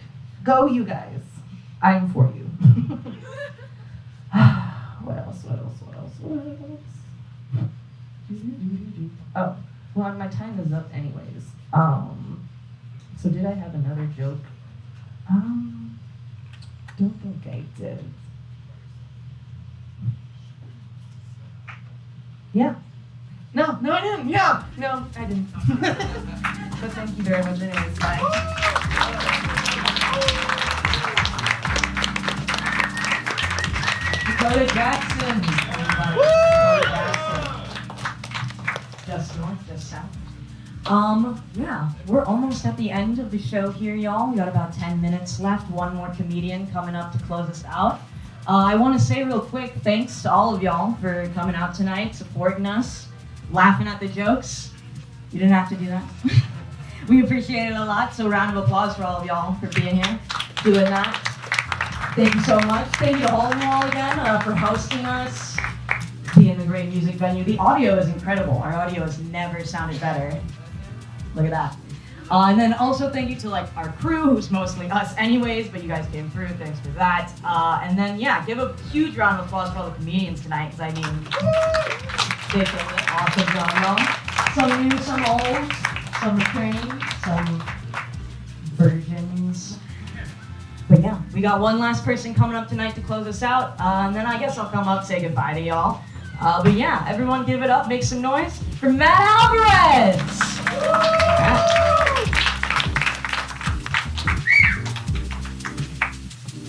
Go you guys. I'm for you. What else? Oh, well, my time is up anyways. So did I have another joke? Don't think I did. Yeah. No, I didn't. Yeah. No, I didn't. But thank you very much anyways. Bye. Dakota Jackson. Everybody. Dakota Jackson. Just north, just south. Yeah, we're almost at the end of the show here, y'all. We got about 10 minutes left. One more comedian coming up to close us out. I want to say real quick, thanks to all of y'all for coming out tonight, supporting us, laughing at the jokes. You didn't have to do that. We appreciate it a lot, so round of applause for all of y'all for being here, doing that. Thank you so much. Thank you to all of you all again for hosting us, being a great music venue. The audio is incredible. Our audio has never sounded better. Look at that. And then also thank you to like our crew, who's mostly us anyways, but you guys came through, thanks for that. And then yeah, give a huge round of applause for all the comedians tonight, because I mean, they did an awesome job, y'all. Some new, some old, some returning, some virgins. But yeah, we got one last person coming up tonight to close us out, and then I guess I'll come up, say goodbye to y'all. But yeah, everyone give it up, make some noise for Matt Alvarez!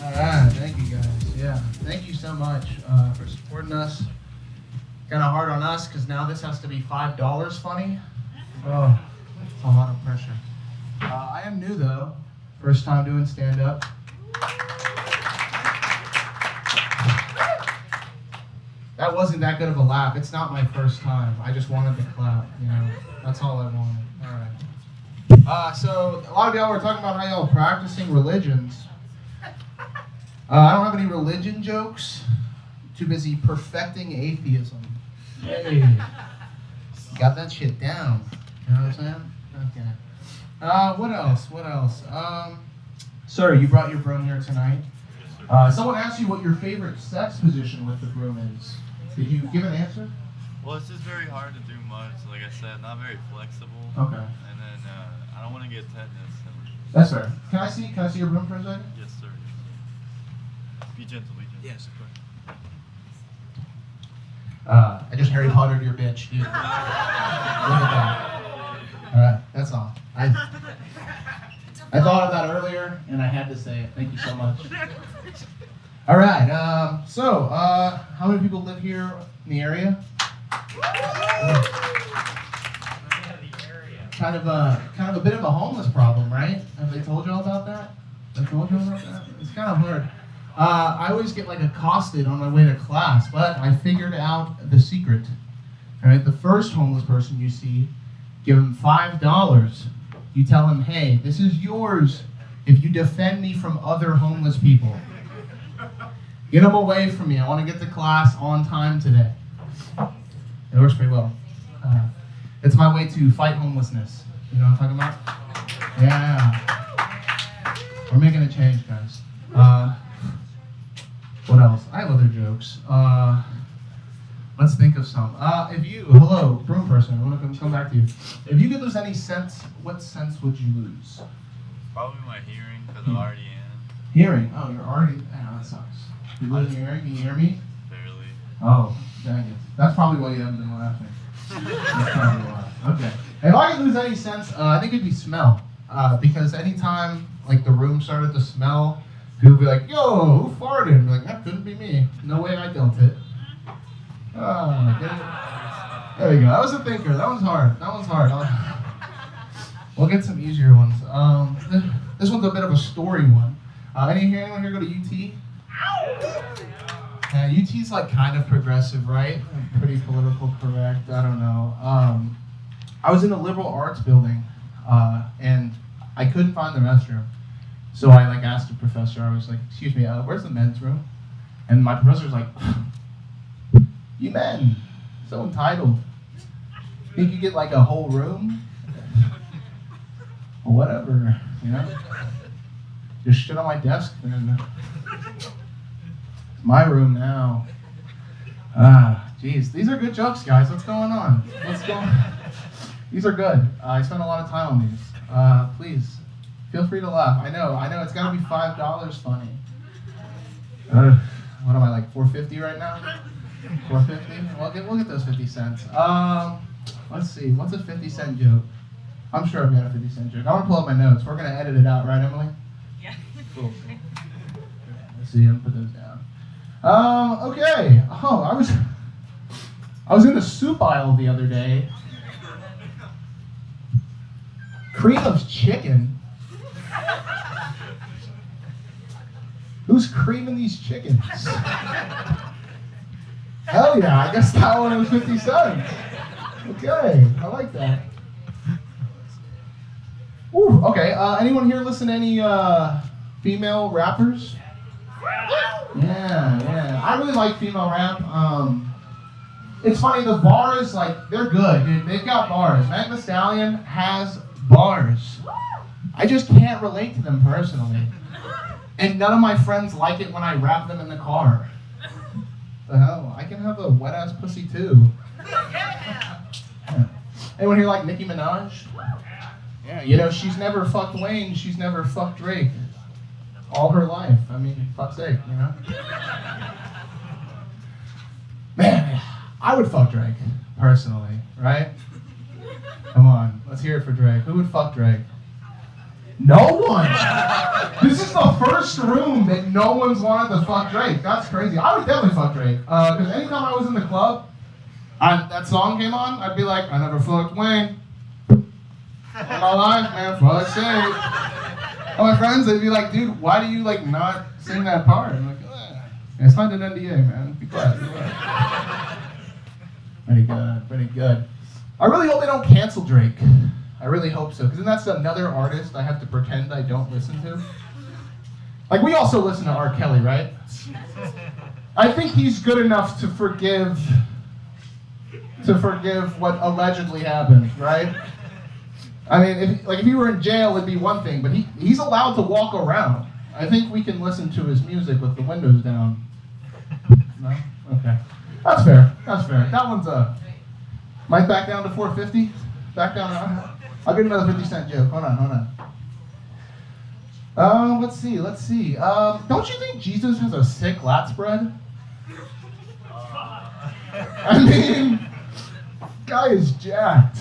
Alright, thank you guys. Yeah, thank you so much for supporting us. Kind of hard on us because now this has to be $5 funny. Oh, it's a lot of pressure. I am new though, first time doing stand-up. That wasn't that good of a laugh. It's not my first time. I just wanted to clap, you know. That's all I wanted. All right. So a lot of y'all were talking about how y'all are practicing religions. I don't have any religion jokes. Too busy perfecting atheism. Hey, got that shit down. You know what I'm saying? Okay. What else? Sir, you brought your broom here tonight. Someone asked you what your favorite sex position with the broom is. Did you give an answer? Well, it's just very hard to do much. Like I said, not very flexible. Okay. And then I don't want to get tetanus. That's fair. Can I see your broom for a second? Yes, sir. Be gentle, be gentle. Yes, of course. I just Harry Potter'd your bitch, dude. Look at that. All right, that's all. I thought of that earlier, and I had to say it. Thank you so much. All right. So how many people live here in the area? Kind of a bit of a homeless problem, right? Have they told y'all about that? It's kind of hard. I always get like accosted on my way to class, but I figured out the secret. All right, the first homeless person you see, give him $5. You tell him, hey, this is yours if you defend me from other homeless people. Get them away from me. I want to get to class on time today. It works pretty well. It's my way to fight homelessness. You know what I'm talking about? Yeah. We're making a change, guys. What else? I have other jokes. Let's think of some. Hello, broom person. I want to come back to you. If you could lose any sense, what sense would you lose? Probably my hearing, because I already am. Hearing. Oh, you're already. Oh, that sucks. You losing your hearing? Can you hear me? Barely. Oh, dang it. That's probably why you haven't been laughing. That's probably why. Okay. If I could lose any sense, I think it'd be smell. Because anytime like the room started to smell, people would be like, "Yo, who farted?" And be like, "That couldn't be me. No way I dealt it." Oh, get it? There you go. That was a thinker. That one's hard. We'll get some easier ones. This one's a bit of a story one. Anyone here go to UT? UT's like kind of progressive, right? Pretty political correct. I don't know. I was in a liberal arts building, and I couldn't find the restroom. So I like asked the professor. I was like, "Excuse me, where's the men's room?" And my professor was like, "You men, so entitled. Think you get like a whole room? Or whatever, you know? Just shit on my desk, and it's my room now." Geez, these are good jokes, guys. What's going on? These are good. I spent a lot of time on these. Please, feel free to laugh. I know, it's gotta be $5 funny. What am I, like $4.50 right now? $4.50? We'll get those 50 cents. Let's see, what's a 50-cent joke? I'm sure I've got a 50-cent joke. I want to pull up my notes. We're gonna edit it out, right, Emily? Yeah. Cool. Let's see, I'm gonna put those down. Okay. Oh, I was in the soup aisle the other day. Cream of chicken. Who's creaming these chickens? Hell yeah, I guess that one was 50 cents. Okay, I like that. Ooh, okay, anyone here listen to any female rappers? Yeah. I really like female rap. It's funny, the bars, like, they're good, dude. They've got bars. Meg Thee Stallion has bars. I just can't relate to them personally. And none of my friends like it when I rap them in the car. The hell? I can have a wet-ass pussy, too. Yeah. Anyone here like Nicki Minaj? Yeah, you know, she's never fucked Wayne, she's never fucked Drake. All her life. I mean, fuck's sake, you know? Man, I would fuck Drake, personally, right? Come on, let's hear it for Drake. Who would fuck Drake? No one! This is the first room that no one's wanted to fuck Drake. That's crazy. I would definitely fuck Drake. Because anytime I was in the club, that song came on, I'd be like, I never fucked Wayne. All my life, man, fuck's sake. All my friends, they'd be like, dude, why do you like not sing that part? I'm like, I signed an NDA, man. Be quiet. Pretty good. I really hope they don't cancel Drake. I really hope so, because then that's another artist I have to pretend I don't listen to. Like, we also listen to R. Kelly, right? I think he's good enough to forgive what allegedly happened, right? I mean, if he were in jail, it'd be one thing, but he's allowed to walk around. I think we can listen to his music with the windows down. No? Okay. That's fair. That one's might back down to $4.50? Back down. I'll get another 50-cent joke. Hold on. Let's see. Don't you think Jesus has a sick lat spread? I mean, guy is jacked.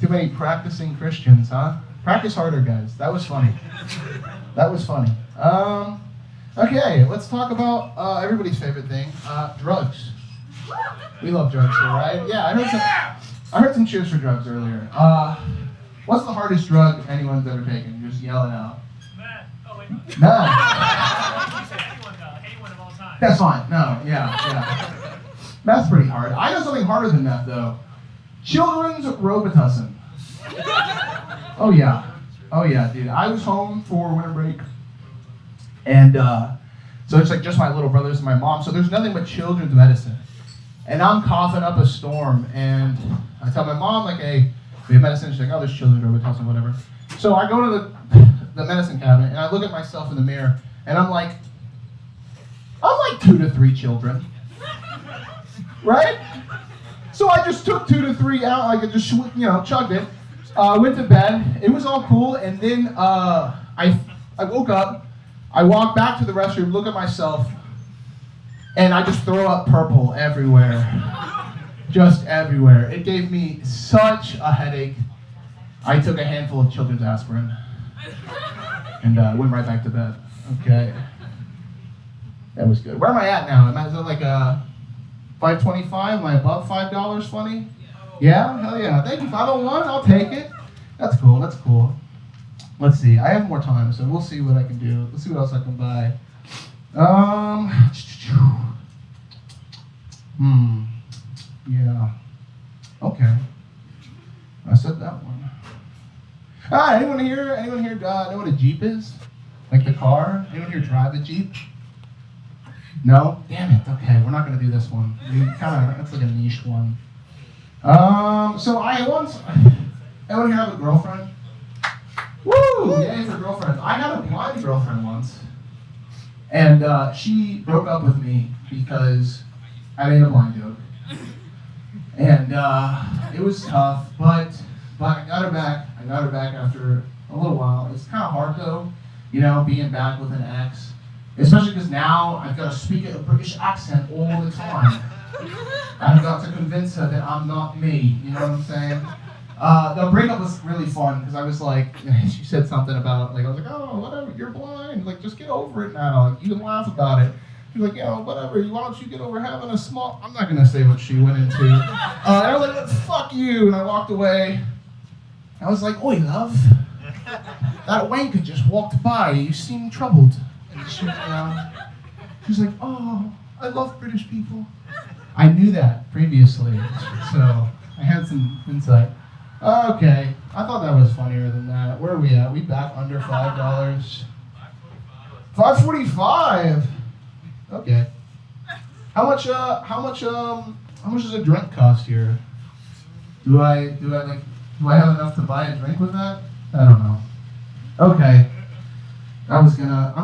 Too many practicing Christians, huh? Practice harder, guys. That was funny. Okay, let's talk about everybody's favorite thing, drugs. We love drugs here, right? Yeah, I heard some cheers for drugs earlier. What's the hardest drug anyone's ever taken? Just yell it out. None. Anyone of all time. That's fine. No, yeah. That's pretty hard. I know something harder than that, though. Children's Robitussin. Oh yeah, dude. I was home for winter break, and so it's like just my little brothers and my mom. So there's nothing but children's medicine, and I'm coughing up a storm. And I tell my mom, like, "Hey, we have medicine." She's like, "Oh, there's children's Robitussin, whatever." So I go to the medicine cabinet and I look at myself in the mirror, and I'm like 2 to 3 children, right? So I just took 2 to 3 out, like I just chugged it. Went to bed. It was all cool, and then I woke up. I walked back to the restroom, look at myself, and I just throw up purple everywhere, just everywhere. It gave me such a headache. I took a handful of children's aspirin and went right back to bed. Okay, that was good. Where am I at now? Am I at like $5.25? Am I above $5 funny? Yeah? Hell yeah. Thank you. 501, I'll take it. That's cool. Let's see. I have more time, so we'll see what I can do. Let's see what else I can buy. Yeah. Okay. I said that one. Anyone here know what a Jeep is? Like the car? Anyone here drive a Jeep? No? Damn it. Okay, we're not going to do this one. That's like a niche one. So anyone here have a girlfriend? Woo! Yay for girlfriends. I had a blind girlfriend once. And she broke up with me because I made a blind joke. And it was tough, but I got her back. I got her back after a little while. It's kind of hard though, you know, being back with an ex. Especially because now I've got to speak a British accent all the time. I've got to convince her that I'm not me, you know what I'm saying? The breakup was really fun because I was like, she said something about, like, I was like, oh, whatever, you're blind, like, just get over it now. Like, you can laugh about it. She's like, yeah, whatever, why don't you get over having a small, I'm not going to say what she went into. And I was like, fuck you, and I walked away. I was like, oi, love, that wanker just walked by, you seem troubled. And she was like, oh, I love British people. I knew that previously, so I had some insight. Okay, I thought that was funnier than that. Where are we at? We back under $5. $5.45. Okay. How much does a drink cost here? Do I have enough to buy a drink with that? I don't know. Okay. I'm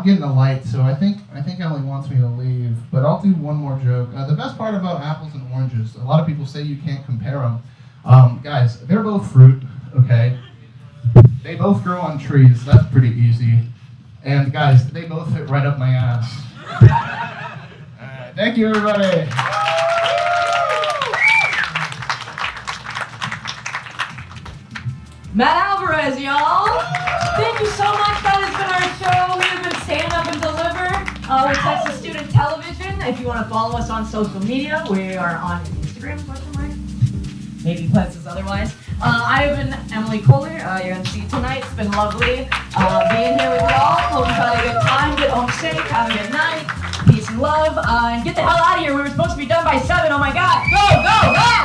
getting a light, so I think Emily wants me to leave, but I'll do one more joke. The best part about apples and oranges, a lot of people say you can't compare them. Guys, they're both fruit, okay? They both grow on trees, that's pretty easy. And guys, they both fit right up my ass. Alright, thank you everybody. Matt Alvarez, y'all. Thank you so much. That has been our show. We have been Stand Up and Deliver with Texas Student Television. If you want to follow us on social media, we are on Instagram, maybe places otherwise. I have been Emily Kohler, your MC tonight. It's been lovely being here with y'all. Hope you had a good time. Get home safe. Have a good night. Peace and love. And get the hell out of here. We were supposed to be done by 7. Oh my God. Go, go, go!